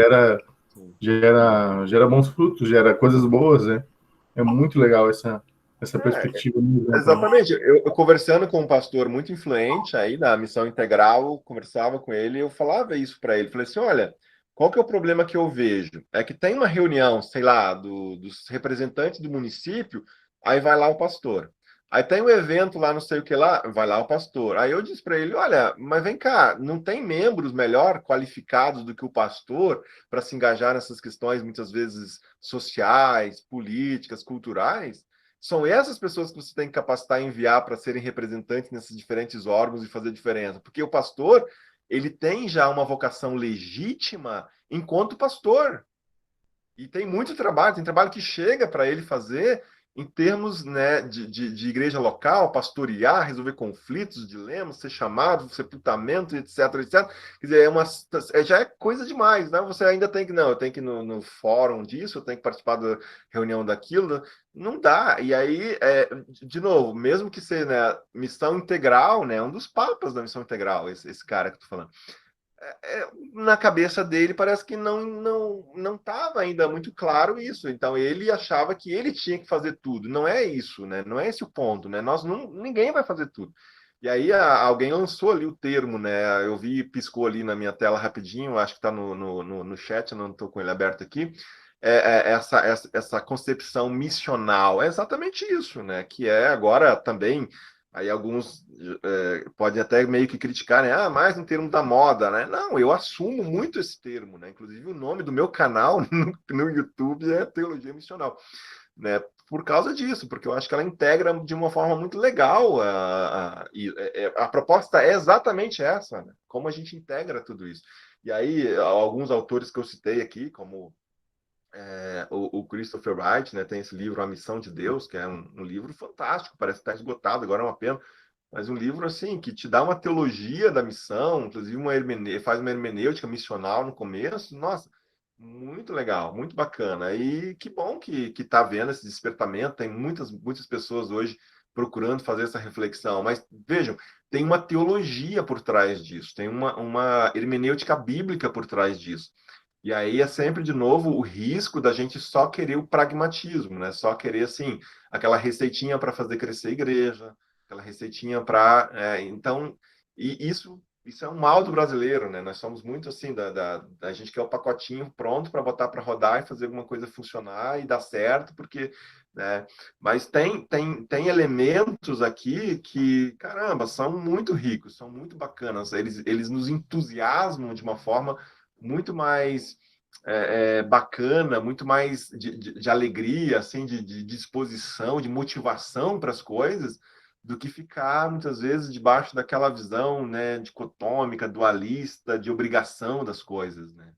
gera bons frutos, gera coisas boas, né? É muito legal essa perspectiva. Exatamente. Eu conversando com um pastor muito influente aí na Missão Integral, conversava com ele e eu falava isso para ele. Falei assim, olha, qual que é o problema que eu vejo? É que tem uma reunião, sei lá, dos representantes do município, aí vai lá o pastor. Aí tem um evento lá, não sei o que lá, vai lá o pastor. Aí eu disse para ele, olha, mas vem cá, não tem membros melhor qualificados do que o pastor para se engajar nessas questões, muitas vezes sociais, políticas, culturais? São essas pessoas que você tem que capacitar e enviar para serem representantes nesses diferentes órgãos e fazer diferença. Porque o pastor, ele tem já uma vocação legítima enquanto pastor. E tem muito trabalho, tem trabalho que chega para ele fazer em termos, né, de igreja local, pastorear, resolver conflitos, dilemas, ser chamado, sepultamento, etc, etc. Quer dizer, já é coisa demais, né? Você ainda tem que, não, eu tenho que ir no fórum disso, eu tenho que participar da reunião daquilo, não dá. E aí, de novo, mesmo que seja, né, missão integral, né, um dos papas da missão integral, esse cara que eu tô falando. Na cabeça dele parece que não estava ainda muito claro isso. Então ele achava que ele tinha que fazer tudo. Não é isso, né? Não é esse o ponto, né? Ninguém vai fazer tudo. E aí alguém lançou ali o termo, né? Eu vi, piscou ali na minha tela rapidinho, acho que está no chat, não estou com ele aberto aqui. essa concepção missional. É exatamente isso, né? Que é agora também, aí alguns podem até meio que criticar, né? Mais em termos da moda, né? Não, eu assumo muito esse termo, né? Inclusive o nome do meu canal no YouTube é Teologia Missional, né? Por causa disso, porque eu acho que ela integra de uma forma muito legal a proposta é exatamente essa, né? Como a gente integra tudo isso. E aí, alguns autores que eu citei aqui, como o Christopher Wright, né, tem esse livro A Missão de Deus, que é um livro fantástico, parece estar esgotado, agora é uma pena, mas um livro assim que te dá uma teologia da missão, inclusive faz uma hermenêutica missional no começo. Nossa, muito legal, muito bacana. E que bom que está havendo esse despertamento. Tem muitas pessoas hoje procurando fazer essa reflexão. Mas vejam, tem uma teologia por trás disso, tem uma hermenêutica bíblica por trás disso. E aí é sempre, de novo, o risco da gente só querer o pragmatismo, né? Só querer, assim, aquela receitinha para fazer crescer a igreja, aquela receitinha para... então, e isso é um mal do brasileiro, né? Nós somos muito, assim, a gente quer o pacotinho pronto para botar para rodar e fazer alguma coisa funcionar e dar certo, porque... Né? Mas tem elementos aqui que, caramba, são muito ricos, são muito bacanas. Eles nos entusiasmam de uma forma muito mais bacana, muito mais de alegria, assim, de disposição, de motivação para as coisas, do que ficar, muitas vezes, debaixo daquela visão, né, dicotômica, dualista, de obrigação das coisas, né?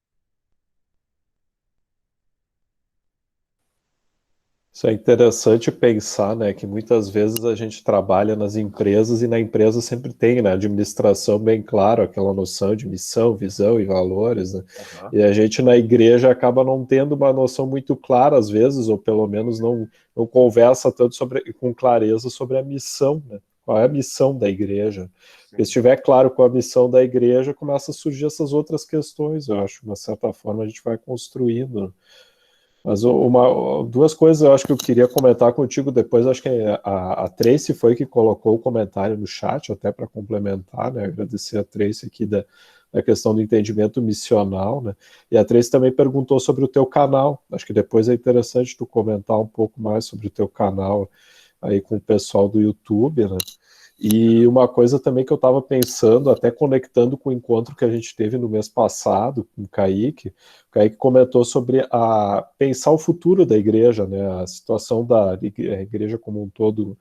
Isso é interessante pensar, né, que muitas vezes a gente trabalha nas empresas e na empresa sempre tem, né, administração bem claro, aquela noção de missão, visão e valores, né, e a gente na igreja acaba não tendo uma noção muito clara às vezes, ou pelo menos não conversa tanto com clareza sobre a missão, né, qual é a missão da igreja. Se estiver claro com a missão da igreja, começa a surgir essas outras questões, eu acho, de uma certa forma a gente vai construindo. Mas duas coisas eu acho que eu queria comentar contigo depois, acho que a Tracy foi que colocou o comentário no chat, até para complementar, né, agradecer a Tracy aqui da questão do entendimento missional, né, e a Tracy também perguntou sobre o teu canal, acho que depois é interessante tu comentar um pouco mais sobre o teu canal aí com o pessoal do YouTube, né. E uma coisa também que eu estava pensando, até conectando com o encontro que a gente teve no mês passado com o Kaique comentou sobre pensar o futuro da igreja, né, a situação da igreja como um todo,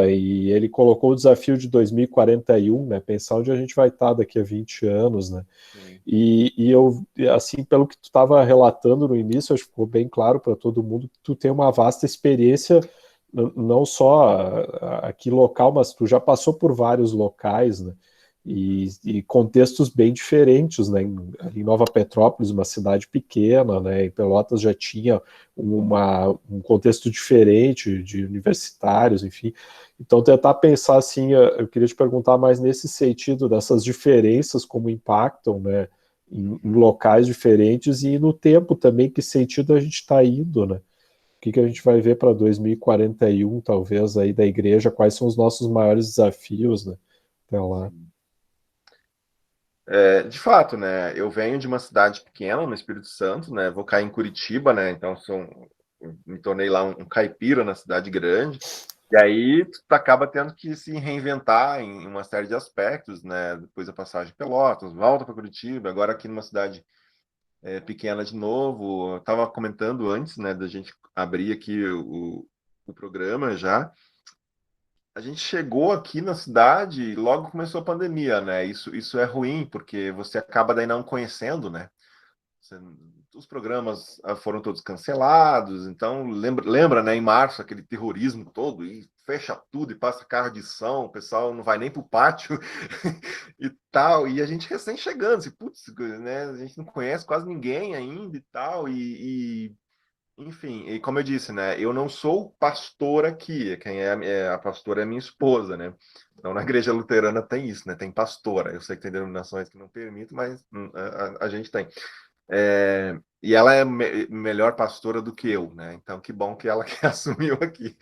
e ele colocou o desafio de 2041, né, pensar onde a gente vai estar daqui a 20 anos, né, e eu, assim, pelo que tu estava relatando no início, acho que ficou bem claro para todo mundo que tu tem uma vasta experiência não só aqui local, mas tu já passou por vários locais, né? E contextos bem diferentes, né? Em Nova Petrópolis, uma cidade pequena, né? Em Pelotas já tinha um contexto diferente de universitários, enfim. Então, tentar pensar assim, eu queria te perguntar mais nesse sentido dessas diferenças, como impactam, né? Em locais diferentes e no tempo também, que sentido a gente está indo, né? O que a gente vai ver para 2041, talvez, aí da igreja? Quais são os nossos maiores desafios, né? Até lá. De fato, né? Eu venho de uma cidade pequena, no Espírito Santo, né? Vou cair em Curitiba, né? Então, me tornei lá um caipira na cidade grande. E aí, tu acaba tendo que se reinventar em uma série de aspectos, né? Depois da passagem de Pelotas, volta para Curitiba, agora aqui numa cidade pequena de novo. Eu estava comentando antes, né, da gente abrir aqui o programa já. A gente chegou aqui na cidade e logo começou a pandemia, né? Isso é ruim, porque você acaba daí não conhecendo, né? Os programas foram todos cancelados, então lembra, né, em março, aquele terrorismo todo, e fecha tudo e passa carro de som, o pessoal não vai nem para o pátio e tal, e a gente recém chegando, assim, putz, né, a gente não conhece quase ninguém ainda e tal, enfim, e como eu disse, né, eu não sou pastor aqui, quem a pastora é minha esposa, né, então na igreja luterana tem isso, né, tem pastora, eu sei que tem denominações que não permitem, mas a gente tem. E ela é melhor pastora do que eu, né? Então, que bom que ela que assumiu aqui.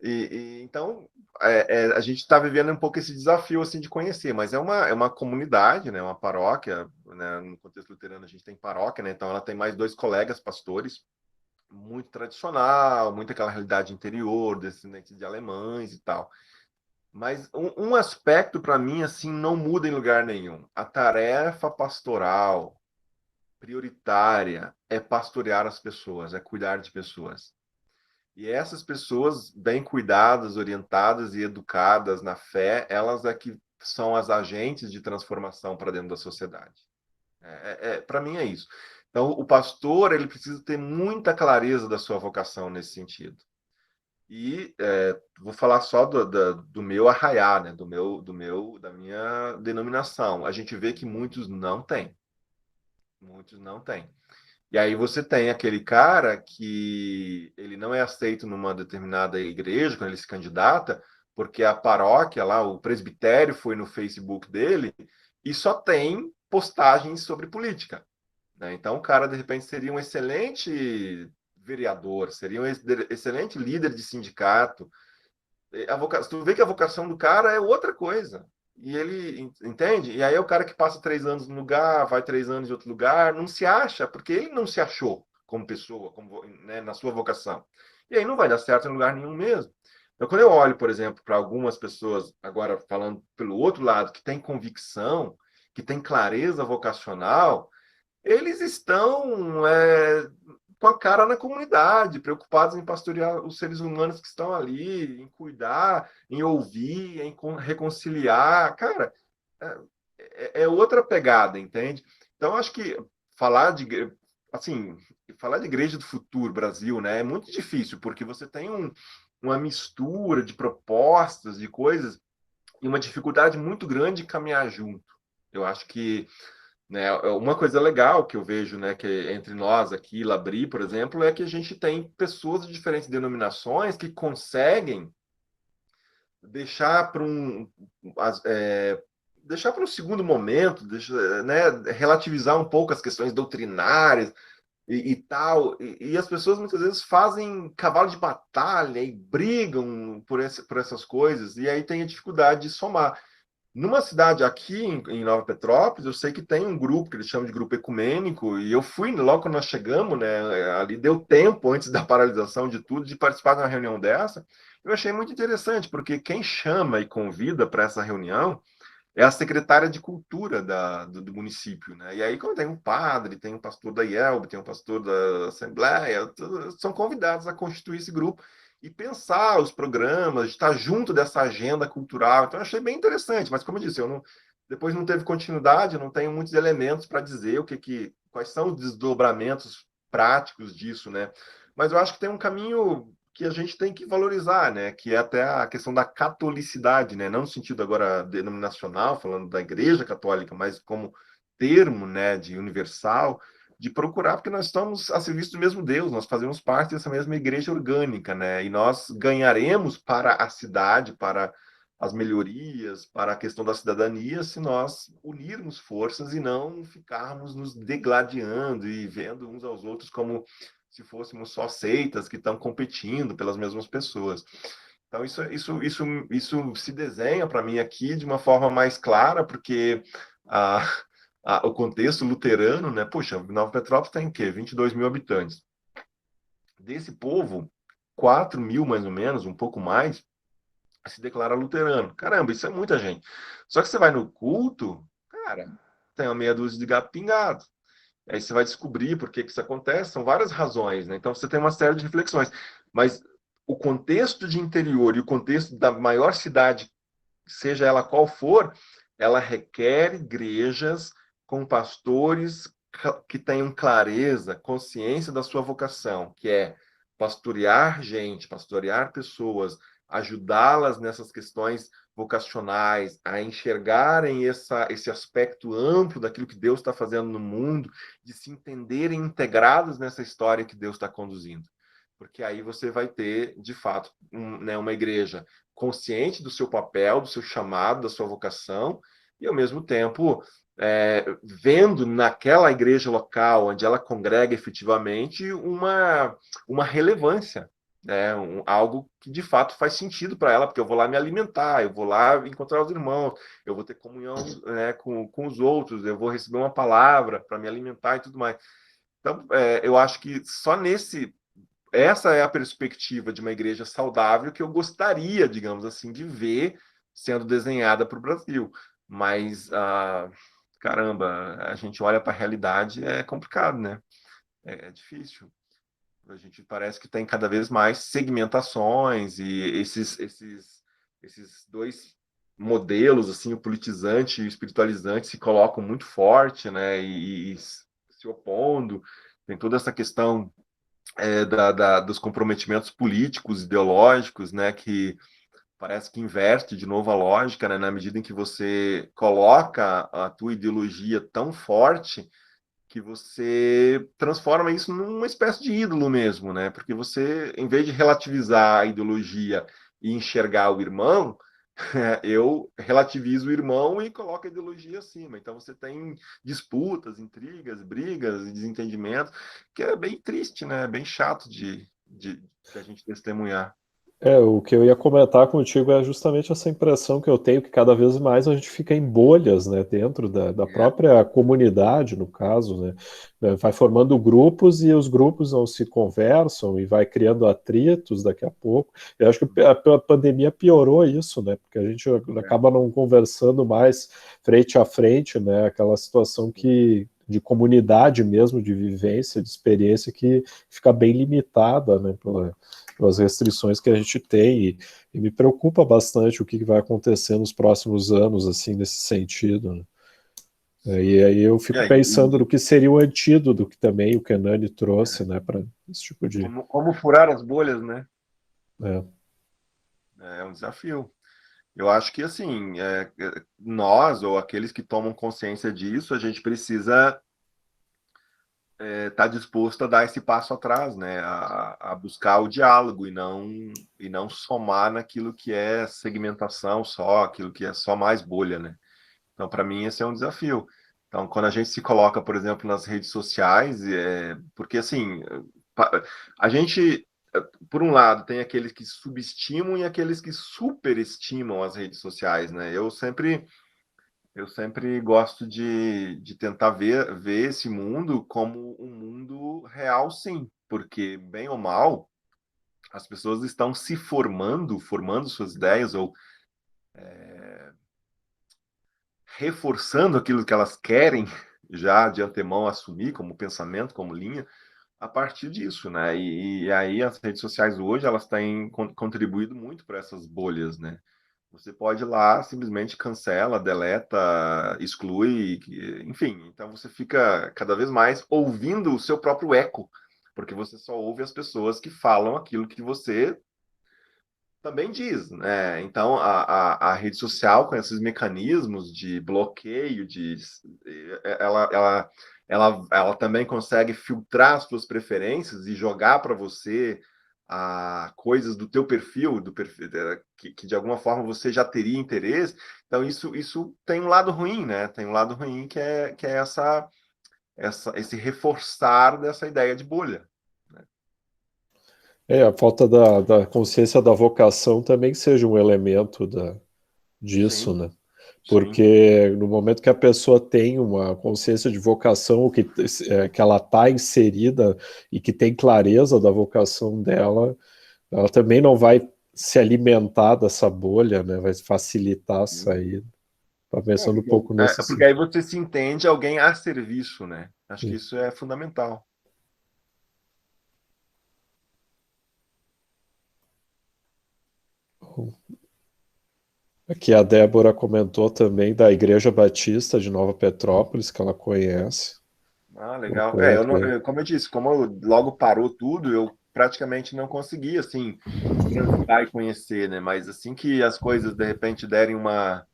Então, a gente está vivendo um pouco esse desafio assim de conhecer, mas é uma comunidade, né, uma paróquia, né, no contexto luterano a gente tem paróquia, né, então ela tem mais 2 colegas pastores, muito tradicional, muito aquela realidade interior, descendentes de alemães e tal. Mas um aspecto para mim assim não muda em lugar nenhum. A tarefa pastoral prioritária é pastorear as pessoas, é cuidar de pessoas. E essas pessoas bem cuidadas, orientadas e educadas na fé, elas é que são as agentes de transformação para dentro da sociedade. Para mim é isso. Então, o pastor ele precisa ter muita clareza da sua vocação nesse sentido. E vou falar só do meu arraiá, né? Da minha denominação. A gente vê que muitos não têm. Muitos não têm. E aí você tem aquele cara que ele não é aceito numa determinada igreja, quando ele se candidata, porque a paróquia lá, o presbitério foi no Facebook dele e só tem postagens sobre política, né? Então o cara, de repente, seria um excelente vereador, seria um excelente líder de sindicato. Tu vê que a vocação do cara é outra coisa. E ele entende? E aí é o cara que passa 3 anos num lugar, vai 3 anos em outro lugar, não se acha, porque ele não se achou como pessoa, como, né, na sua vocação. E aí não vai dar certo em lugar nenhum mesmo. Então, quando eu olho, por exemplo, para algumas pessoas, agora falando pelo outro lado, que tem convicção, que tem clareza vocacional, eles estão com a cara na comunidade, preocupados em pastorear os seres humanos que estão ali, em cuidar, em ouvir, em reconciliar. Cara, é outra pegada, entende? Então, acho que falar de, assim, falar de igreja do futuro, Brasil, né, é muito difícil, porque você tem uma mistura de propostas, de coisas, e uma dificuldade muito grande de caminhar junto. Eu acho que, né, uma coisa legal que eu vejo, né, que entre nós aqui, Labri, por exemplo, é que a gente tem pessoas de diferentes denominações que conseguem deixar para deixar para um segundo momento, né, relativizar um pouco as questões doutrinárias e tal. E as pessoas muitas vezes fazem cavalo de batalha e brigam por essas coisas, e aí tem a dificuldade de somar. Numa cidade aqui em Nova Petrópolis, eu sei que tem um grupo que eles chamam de grupo ecumênico, e eu fui logo quando nós chegamos, né? Ali deu tempo antes da paralisação de tudo, de participar de uma reunião dessa. Eu achei muito interessante, porque quem chama e convida para essa reunião é a secretária de cultura do município, né? E aí, quando tem um padre, tem um pastor da IELB, tem um pastor da Assembleia, são convidados a constituir esse grupo e pensar os programas, estar junto dessa agenda cultural. Então, eu achei bem interessante, mas como eu disse, depois não teve continuidade, eu não tenho muitos elementos para dizer quais são os desdobramentos práticos disso, né? Mas eu acho que tem um caminho que a gente tem que valorizar, né? Que é até a questão da catolicidade, né? Não no sentido agora denominacional, falando da Igreja Católica, mas como termo, né, de universal, de procurar, porque nós estamos a serviço do mesmo Deus, nós fazemos parte dessa mesma igreja orgânica, né? E nós ganharemos para a cidade, para as melhorias, para a questão da cidadania, se nós unirmos forças e não ficarmos nos degladiando e vendo uns aos outros como se fôssemos só seitas que estão competindo pelas mesmas pessoas. Então, isso se desenha para mim aqui de uma forma mais clara, porque o contexto luterano, né? Puxa, Nova Petrópolis tem o quê? 22 mil habitantes. Desse povo, 4 mil, mais ou menos, um pouco mais, se declara luterano. Caramba, isso é muita gente. Só que você vai no culto, cara, tem uma meia dúzia de gato pingado. Aí você vai descobrir por que isso acontece, são várias razões, né? Então você tem uma série de reflexões. Mas o contexto de interior e o contexto da maior cidade, seja ela qual for, ela requer igrejas com pastores que tenham clareza, consciência da sua vocação, que é pastorear gente, pastorear pessoas, ajudá-las nessas questões vocacionais, a enxergarem esse aspecto amplo daquilo que Deus está fazendo no mundo, de se entenderem integrados nessa história que Deus está conduzindo. Porque aí você vai ter, de fato, né, uma igreja consciente do seu papel, do seu chamado, da sua vocação, e, ao mesmo tempo, vendo naquela igreja local, onde ela congrega efetivamente, uma relevância, né? Algo que de fato faz sentido para ela, porque eu vou lá me alimentar, eu vou lá encontrar os irmãos, eu vou ter comunhão, né, com os outros, eu vou receber uma palavra para me alimentar e tudo mais. Então, eu acho que só essa é a perspectiva de uma igreja saudável que eu gostaria, digamos assim, de ver sendo desenhada para o Brasil. Mas, caramba, a gente olha para a realidade, é complicado, né? É difícil. A gente parece que tem cada vez mais segmentações e esses dois modelos, assim, o politizante e o espiritualizante, se colocam muito forte, né? E se opondo. Tem toda essa questão dos comprometimentos políticos, ideológicos, né, que parece que inverte de novo a lógica, né, na medida em que você coloca a tua ideologia tão forte que você transforma isso numa espécie de ídolo mesmo, né, porque você, em vez de relativizar a ideologia e enxergar o irmão, eu relativizo o irmão e coloco a ideologia acima. Então você tem disputas, intrigas, brigas e desentendimentos, que é bem triste, né? Bem chato de a gente testemunhar. O que eu ia comentar contigo é justamente essa impressão que eu tenho que cada vez mais a gente fica em bolhas, né, dentro da própria comunidade, no caso, né, vai formando grupos e os grupos não se conversam e vai criando atritos daqui a pouco. Eu acho que a pandemia piorou isso, né, porque a gente acaba não conversando mais frente a frente, né, aquela situação de comunidade mesmo, de vivência, de experiência que fica bem limitada, né, pelas restrições que a gente tem, e me preocupa bastante o que vai acontecer nos próximos anos, assim, nesse sentido, né? E aí eu fico pensando no que seria o antídoto que também o Kenani trouxe, né, para esse tipo de... Como furar as bolhas, né? É. É um desafio. Eu acho que, assim, nós, ou aqueles que tomam consciência disso, a gente precisa estar disposto a dar esse passo atrás, né? A buscar o diálogo e não somar naquilo que é segmentação só, aquilo que é só mais bolha, né? Então, para mim, esse é um desafio. Então, quando a gente se coloca, por exemplo, nas redes sociais, porque assim, a gente, por um lado, tem aqueles que subestimam e aqueles que superestimam as redes sociais, né? Eu sempre gosto de tentar ver esse mundo como um mundo real, sim, porque, bem ou mal, as pessoas estão se formando suas ideias ou reforçando aquilo que elas querem já de antemão assumir como pensamento, como linha, a partir disso, né? E aí as redes sociais hoje, elas têm contribuído muito para essas bolhas, né? Você pode ir lá, simplesmente cancela, deleta, exclui, enfim. Então você fica cada vez mais ouvindo o seu próprio eco, porque você só ouve as pessoas que falam aquilo que você também diz, né? Então a rede social, com esses mecanismos de bloqueio, ela, ela, ela também consegue filtrar as suas preferências e jogar para você coisas do teu perfil, que de alguma forma você já teria interesse. Então isso tem um lado ruim, né? Tem um lado ruim que é esse reforçar dessa ideia de bolha. A falta da consciência da vocação também seja um elemento disso, Sim, né? sim. Porque no momento que a pessoa tem uma consciência de vocação, que ela está inserida e que tem clareza da vocação dela, ela também não vai se alimentar dessa bolha, né? Vai facilitar a saída. Tá pensando um pouco nesse Porque aí sentido. você se entende alguém a serviço, né? Acho que isso é fundamental. Aqui a Débora comentou também da Igreja Batista de Nova Petrópolis, que ela conhece. Legal. Colocou aqui. Como eu disse, como logo parou tudo, eu praticamente não consegui, assim, transitar e conhecer, né? Mas assim que as coisas, de repente, derem uma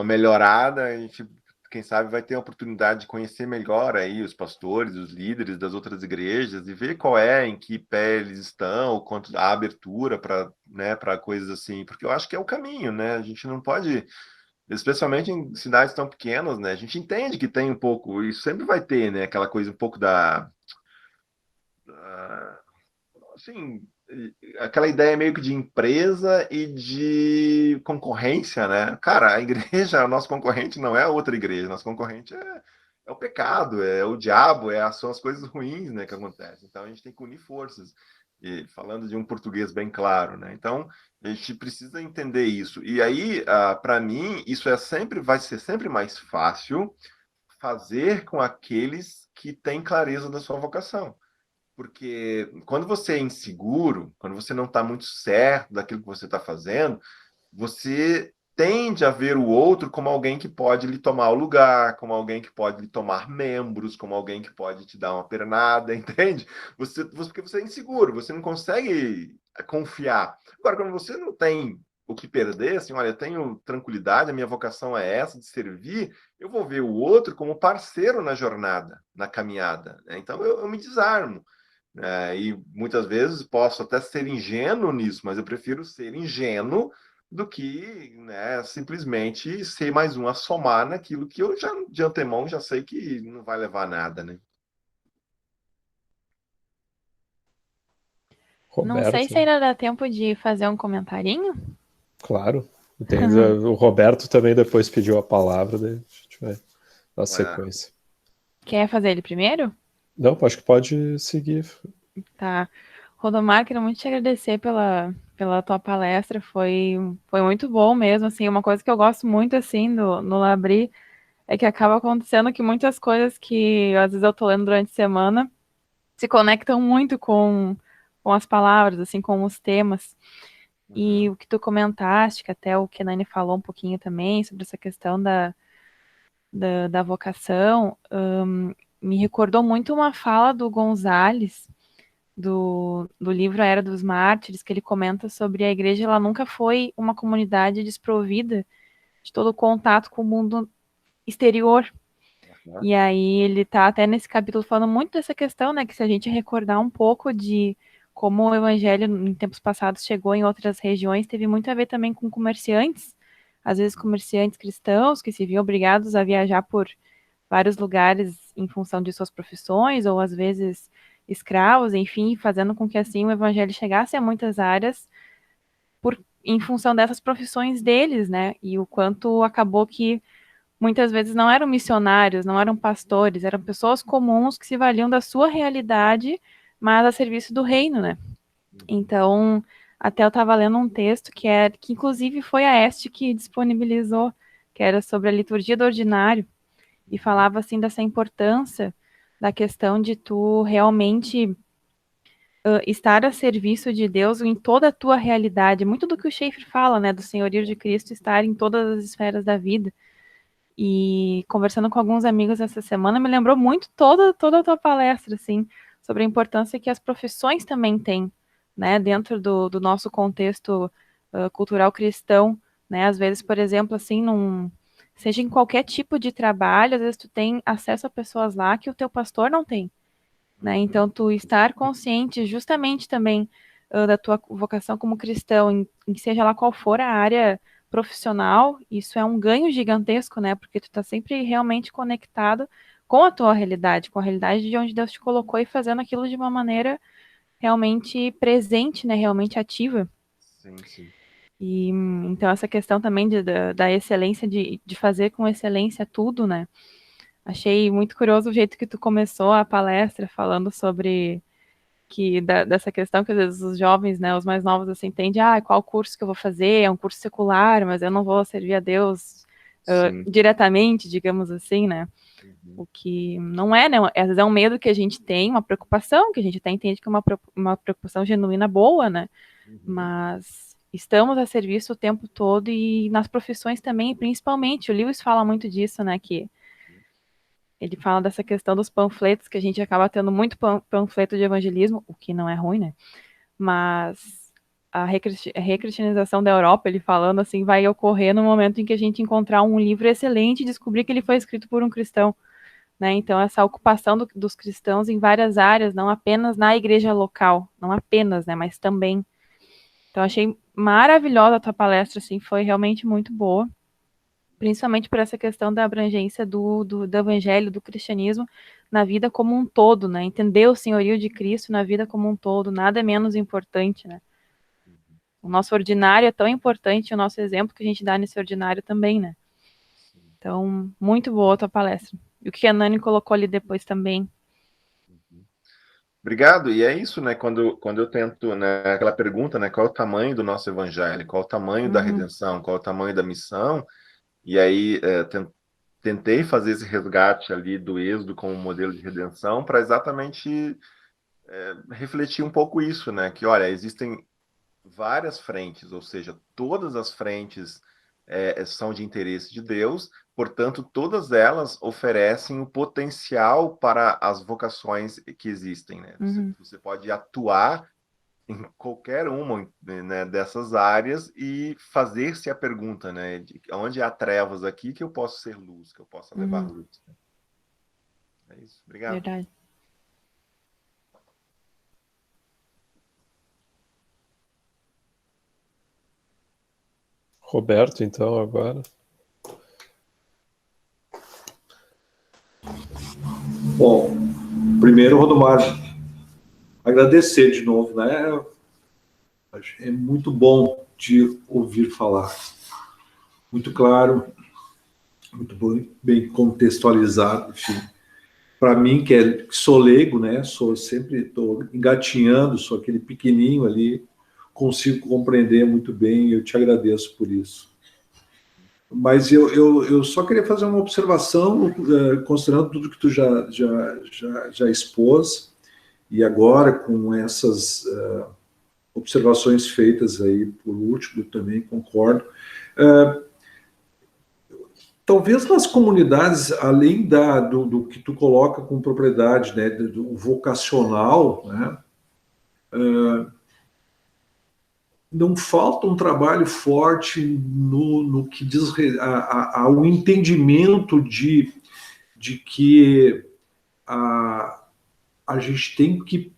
melhorada, a gente, quem sabe, vai ter a oportunidade de conhecer melhor aí os pastores, os líderes das outras igrejas e ver qual em que pé eles estão, quanto a abertura para, né, para coisas assim, porque eu acho que é o caminho, né? A gente não pode, especialmente em cidades tão pequenas, né? A gente entende que tem um pouco, isso sempre vai ter, né? Aquela coisa um pouco assim, aquela ideia meio que de empresa e de concorrência, né? Cara, a igreja, o nosso concorrente não é a outra igreja, nosso concorrente é o pecado, é o diabo, são as coisas ruins, né, que acontecem. Então a gente tem que unir forças. E falando de um português bem claro, né? Então a gente precisa entender isso. E aí, para mim, isso vai ser sempre mais fácil fazer com aqueles que têm clareza da sua vocação. Porque quando você é inseguro, quando você não está muito certo daquilo que você está fazendo, você tende a ver o outro como alguém que pode lhe tomar o lugar, como alguém que pode lhe tomar membros, como alguém que pode te dar uma pernada, entende? Porque você é inseguro, você não consegue confiar. Agora, quando você não tem o que perder, assim, olha, eu tenho tranquilidade, a minha vocação é essa, de servir, eu vou ver o outro como parceiro na jornada, na caminhada, né? Então eu me desarmo. E muitas vezes posso até ser ingênuo nisso, mas eu prefiro ser ingênuo do que, né, simplesmente ser mais um a somar naquilo que eu já de antemão já sei que não vai levar a nada, né? Não sei se Roberto, ainda dá tempo de fazer um comentarinho. claro. O Roberto também depois pediu a palavra, daí a gente vai dar sequência. Quer fazer ele primeiro? Não, acho que pode seguir. Tá. Rodomar, quero muito te agradecer pela tua palestra, foi muito bom mesmo, assim, uma coisa que eu gosto muito, assim, no Labri, é que acaba acontecendo que muitas coisas que às vezes eu tô lendo durante a semana se conectam muito com as palavras, assim, com os temas. E o que tu comentaste, que até o Kenani falou um pouquinho também, sobre essa questão da vocação, me recordou muito uma fala do Gonzales, do livro A Era dos Mártires, que ele comenta sobre a igreja, ela nunca foi uma comunidade desprovida de todo o contato com o mundo exterior. E aí ele tá até nesse capítulo falando muito dessa questão, né, que se a gente recordar um pouco de como o evangelho em tempos passados chegou em outras regiões, teve muito a ver também com comerciantes, às vezes comerciantes cristãos que se viam obrigados a viajar por vários lugares em função de suas profissões, ou às vezes escravos, enfim, fazendo com que assim o evangelho chegasse a muitas áreas em função dessas profissões deles, né? E o quanto acabou que muitas vezes não eram missionários, não eram pastores, eram pessoas comuns que se valiam da sua realidade, mas a serviço do reino, né? Então, até eu estava lendo um texto que inclusive foi a Este que disponibilizou, que era sobre a liturgia do ordinário, e falava assim dessa importância da questão de tu realmente estar a serviço de Deus em toda a tua realidade, muito do que o Schaeffer fala, né, do senhorio de Cristo estar em todas as esferas da vida. E conversando com alguns amigos essa semana, me lembrou muito toda a tua palestra, assim, sobre a importância que as profissões também têm, né, dentro do nosso contexto cultural cristão, né, às vezes, por exemplo, assim, seja em qualquer tipo de trabalho, às vezes tu tem acesso a pessoas lá que o teu pastor não tem, né, então tu estar consciente justamente também da tua vocação como cristão, em seja lá qual for a área profissional, isso é um ganho gigantesco, né? Porque tu tá sempre realmente conectado com a tua realidade, com a realidade de onde Deus te colocou e fazendo aquilo de uma maneira realmente presente, né? Realmente ativa. Sim, sim. E então essa questão também da excelência, de fazer com excelência tudo, né? Achei muito curioso o jeito que tu começou a palestra falando sobre dessa questão que às vezes os jovens, né, os mais novos, assim, entendem, qual curso que eu vou fazer, é um curso secular, mas eu não vou servir a Deus diretamente, digamos assim, né, o que não é, né, às vezes é um medo que a gente tem, uma preocupação, que a gente até entende que é uma preocupação genuína boa, né, mas estamos a serviço o tempo todo e nas profissões também, principalmente, o Lewis fala muito disso, né, que ele fala dessa questão dos panfletos, que a gente acaba tendo muito panfleto de evangelismo, o que não é ruim, né? Mas a recristianização da Europa, ele falando assim, vai ocorrer no momento em que a gente encontrar um livro excelente e descobrir que ele foi escrito por um cristão, né? Então, essa ocupação dos cristãos em várias áreas, não apenas na igreja local, não apenas, né? Mas também. Então, achei maravilhosa a tua palestra, assim, foi realmente muito boa. Principalmente por essa questão da abrangência do evangelho, do cristianismo, na vida como um todo, né? Entender o senhorio de Cristo na vida como um todo, nada é menos importante, né? O nosso ordinário é tão importante, o nosso exemplo que a gente dá nesse ordinário também, né? Então, muito boa a tua palestra. E o que a Nani colocou ali depois também. Obrigado. E é isso, né? Quando eu tento, né, aquela pergunta, né? Qual é o tamanho do nosso evangelho? Qual é o tamanho da redenção? Qual é o tamanho da missão? E aí tentei fazer esse resgate ali do Êxodo como modelo de redenção para exatamente refletir um pouco isso, né? Que, olha, existem várias frentes, ou seja, todas as frentes são de interesse de Deus, portanto, todas elas oferecem o potencial para as vocações que existem, né? Você pode atuar em qualquer uma, né, dessas áreas e fazer-se a pergunta, né? De onde há trevas aqui que eu posso ser luz, que eu possa levar luz. É isso. Obrigado. Verdade. Roberto, então, agora. Bom, primeiro, Rodomar, agradecer de novo, né? É muito bom de ouvir falar. Muito claro, muito bem contextualizado, enfim. Para mim, que sou leigo, né? Estou engatinhando, sou aquele pequenininho ali, consigo compreender muito bem e eu te agradeço por isso. Mas eu só queria fazer uma observação, considerando tudo que tu já expôs, e agora com essas observações feitas aí por último, eu também concordo. Talvez nas comunidades, além do que tu coloca com propriedade, né, do vocacional, né, não falta um trabalho forte no que diz ao entendimento de que a gente tem que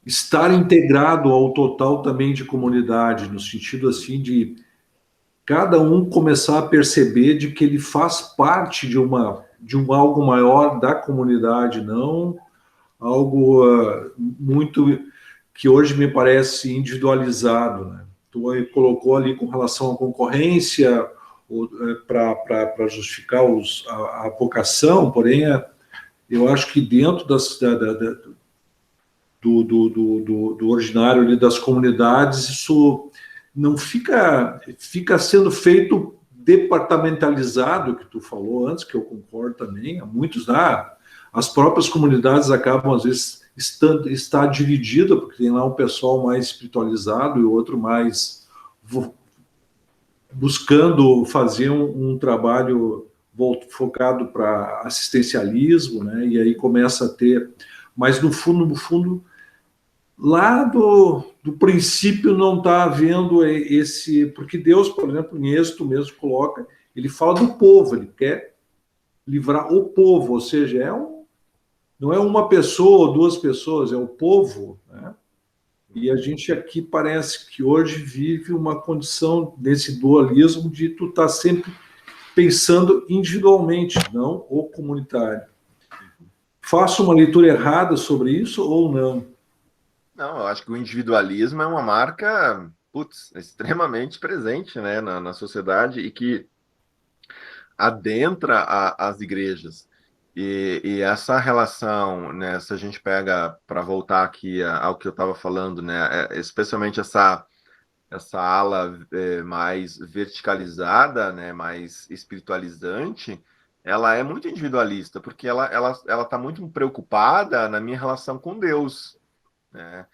estar integrado ao total também de comunidade, no sentido assim de cada um começar a perceber de que ele faz parte de um algo maior da comunidade, não algo muito que hoje me parece individualizado, né? Tu colocou ali com relação à concorrência para justificar a vocação, porém eu acho que dentro do ordinário ali das comunidades isso não fica sendo feito departamentalizado, que tu falou antes, que eu concordo também, há muitos, as próprias comunidades acabam, às vezes, está dividida, porque tem lá um pessoal mais espiritualizado e outro mais buscando fazer um trabalho focado para assistencialismo, né? E aí começa a ter, mas no fundo, lá do princípio não está havendo esse, porque Deus, por exemplo, em Êxodo mesmo coloca, ele fala do povo, ele quer livrar o povo, ou seja, não é uma pessoa ou duas pessoas, é o povo, né? E a gente aqui parece que hoje vive uma condição desse dualismo de tu estar sempre pensando individualmente, não o comunitário. Faço uma leitura errada sobre isso ou não? Não, eu acho que o individualismo é uma marca, extremamente presente, né, na sociedade e que adentra as igrejas. E essa relação, né, se a gente pega, para voltar aqui ao que eu estava falando, né, especialmente essa ala mais verticalizada, né, mais espiritualizante, ela é muito individualista, porque ela está muito preocupada na minha relação com Deus, né?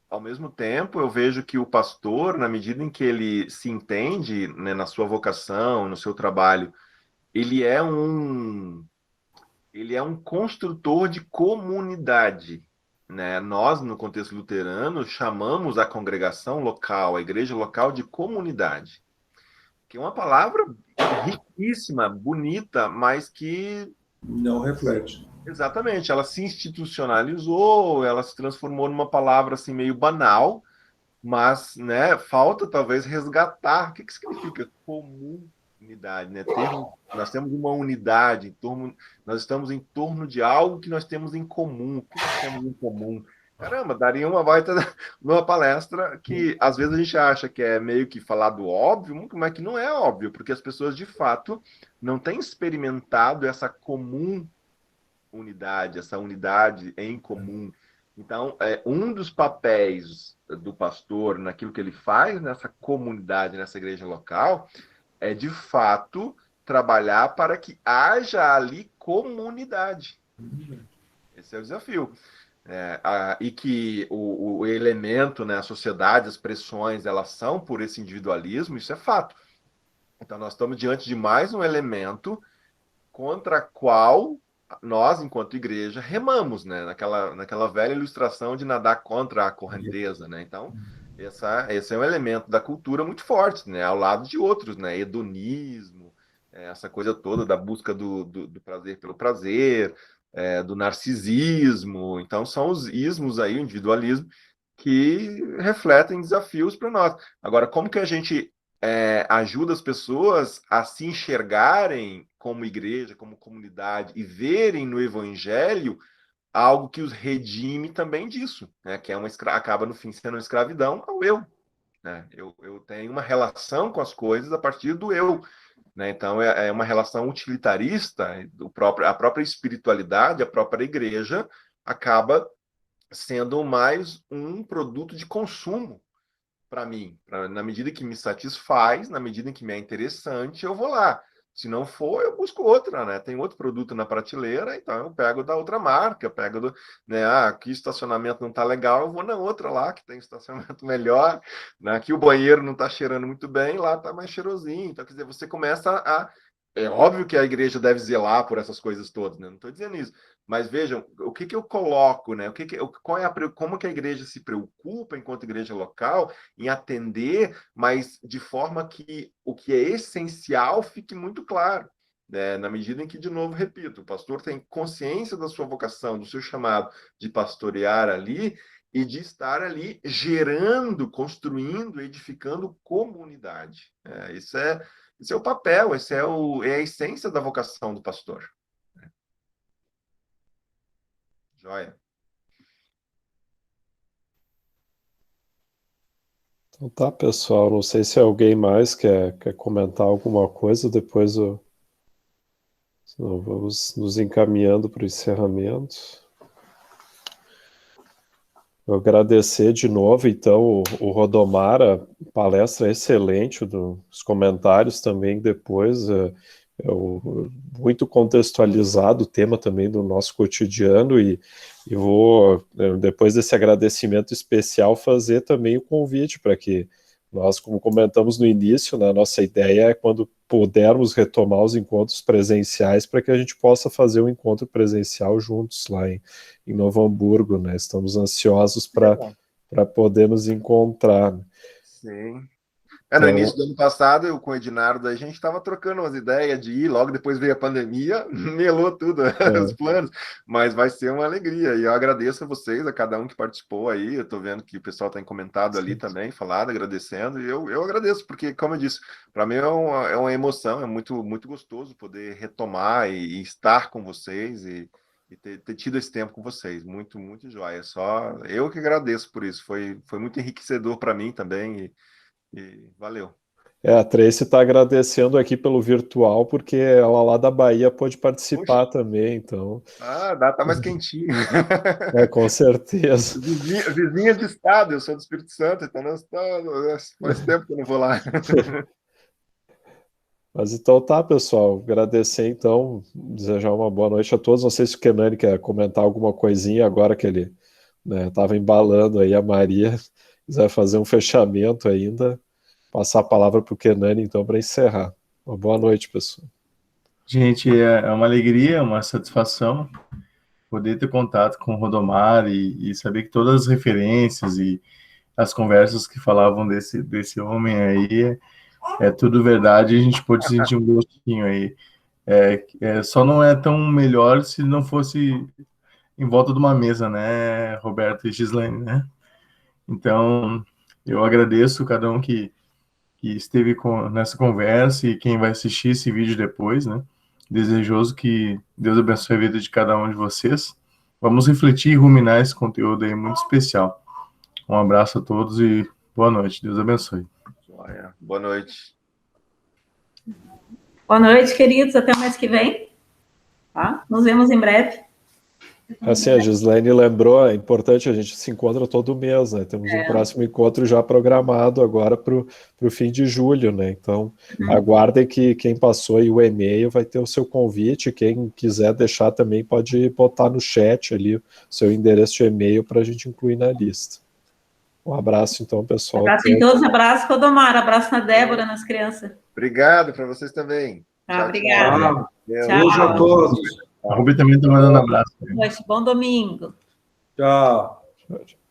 Ao mesmo tempo, eu vejo que o pastor, na medida em que ele se entende, né, na sua vocação, no seu trabalho, ele é um construtor de comunidade, né? Nós, no contexto luterano, chamamos a congregação local, a igreja local, de comunidade, que é uma palavra riquíssima, bonita, mas que não reflete. Exatamente, ela se institucionalizou, ela se transformou numa palavra assim meio banal, mas, né, falta talvez resgatar o que significa comunidade. comunidade, né? Nós temos uma unidade, nós estamos em torno de algo que nós temos em comum. O que nós temos em comum? Caramba, daria uma baita numa palestra que às vezes a gente acha que é meio que falar do óbvio, mas que não é óbvio, porque as pessoas de fato não têm experimentado essa comum unidade, essa unidade em comum. Então, um dos papéis do pastor naquilo que ele faz nessa comunidade, nessa igreja local, é de fato trabalhar para que haja ali comunidade. Esse é o desafio. E que o elemento, né, a sociedade, as pressões, elas são por esse individualismo, isso é fato. Então, nós estamos diante de mais um elemento contra qual nós, enquanto igreja, remamos, né? Naquela velha ilustração de nadar contra a correnteza, né? Então, esse é um elemento da cultura muito forte, né? Ao lado de outros, né? Hedonismo, essa coisa toda da busca do prazer pelo prazer, do narcisismo. Então, são os ismos aí, o individualismo, que refletem desafios para nós. Agora, como que a gente ajuda as pessoas a se enxergarem como igreja, como comunidade, e verem no evangelho algo que os redime também disso, né? Que acaba no fim sendo uma escravidão ao eu, né? Eu tenho uma relação com as coisas a partir do eu, né? Então é uma relação utilitarista, a própria espiritualidade, a própria igreja acaba sendo mais um produto de consumo para mim. Na medida que me satisfaz, na medida em que me é interessante, eu vou lá. Se não for, eu busco outra, né? Tem outro produto na prateleira, então eu pego da outra marca, pego né? Aqui o estacionamento não está legal, eu vou na outra lá, que tem estacionamento melhor, né? Aqui o banheiro não está cheirando muito bem, lá está mais cheirosinho. Então, quer dizer, você começa a... É óbvio que a igreja deve zelar por essas coisas todas, né? Não estou dizendo isso. Mas vejam, o que eu coloco, né? Como que a igreja se preocupa, enquanto igreja local, em atender, mas de forma que o que é essencial fique muito claro, né? Na medida em que, de novo, repito, o pastor tem consciência da sua vocação, do seu chamado de pastorear ali e de estar ali gerando, construindo, edificando comunidade. Esse é o papel, é a essência da vocação do pastor. Joia. Então tá, pessoal. Não sei se alguém mais quer comentar alguma coisa, depois senão vamos nos encaminhando para o encerramento. Eu agradecer de novo, então, o Rodomar, a palestra excelente, os comentários também depois, muito contextualizado o tema também do nosso cotidiano, e vou, depois desse agradecimento especial, fazer também o convite para que nós, como comentamos no início, né, a nossa ideia é, quando pudermos, retomar os encontros presenciais, para que a gente possa fazer um encontro presencial juntos lá em Novo Hamburgo, né? Estamos ansiosos para poder nos encontrar. Sim. No início do ano passado, eu com o Ednardo, a gente estava trocando umas ideias de ir, logo depois veio a pandemia, melou tudo, os planos, mas vai ser uma alegria, e eu agradeço a vocês, a cada um que participou aí, eu estou vendo que o pessoal tem comentado ali também, falado, agradecendo, e eu agradeço, porque, como eu disse, para mim é uma emoção, é muito, muito gostoso poder retomar e estar com vocês, e ter tido esse tempo com vocês, muito, muito joia, só eu que agradeço por isso, foi muito enriquecedor para mim também, e valeu. A Tracy está agradecendo aqui pelo virtual, porque ela lá da Bahia pôde participar também, então... Tá mais quentinho. Com certeza. Vizinha de estado, eu sou do Espírito Santo, então faz tempo que eu não vou lá. Mas então tá, pessoal, agradecer então, desejar uma boa noite a todos. Não sei se o Kenani quer comentar alguma coisinha agora que ele estava embalando aí a Maria, quiser fazer um fechamento ainda, passar a palavra para o Kenani então para encerrar. Uma boa noite, pessoal. Gente, é uma alegria, uma satisfação poder ter contato com o Rodomar e saber que todas as referências e as conversas que falavam desse homem aí é tudo verdade, e a gente pode sentir um gostinho aí. Só não é tão melhor se não fosse em volta de uma mesa, né, Roberto e Gislaine, né? Então, eu agradeço cada um que que esteve nessa conversa e quem vai assistir esse vídeo depois, né? Desejoso que Deus abençoe a vida de cada um de vocês. Vamos refletir e ruminar esse conteúdo aí muito especial. Um abraço a todos e boa noite. Deus abençoe. Boa noite. Boa noite, queridos. Até o mês que vem. Tá? Nos vemos em breve. Assim, a Gislaine lembrou, é importante, a gente se encontra todo mês, né? Temos um próximo encontro já programado agora para o fim de julho, né? Então, aguardem que quem passou aí o e-mail vai ter o seu convite. Quem quiser deixar também pode botar no chat ali o seu endereço de e-mail para a gente incluir na lista. Um abraço, então, pessoal. Abraço em todos, abraço, Rodomar, abraço na Débora, nas crianças. Obrigado para vocês também. Tá, obrigada. Tchau. Beijo a todos. A Rubi também está mandando abraço. Bom domingo. Tchau. Tchau.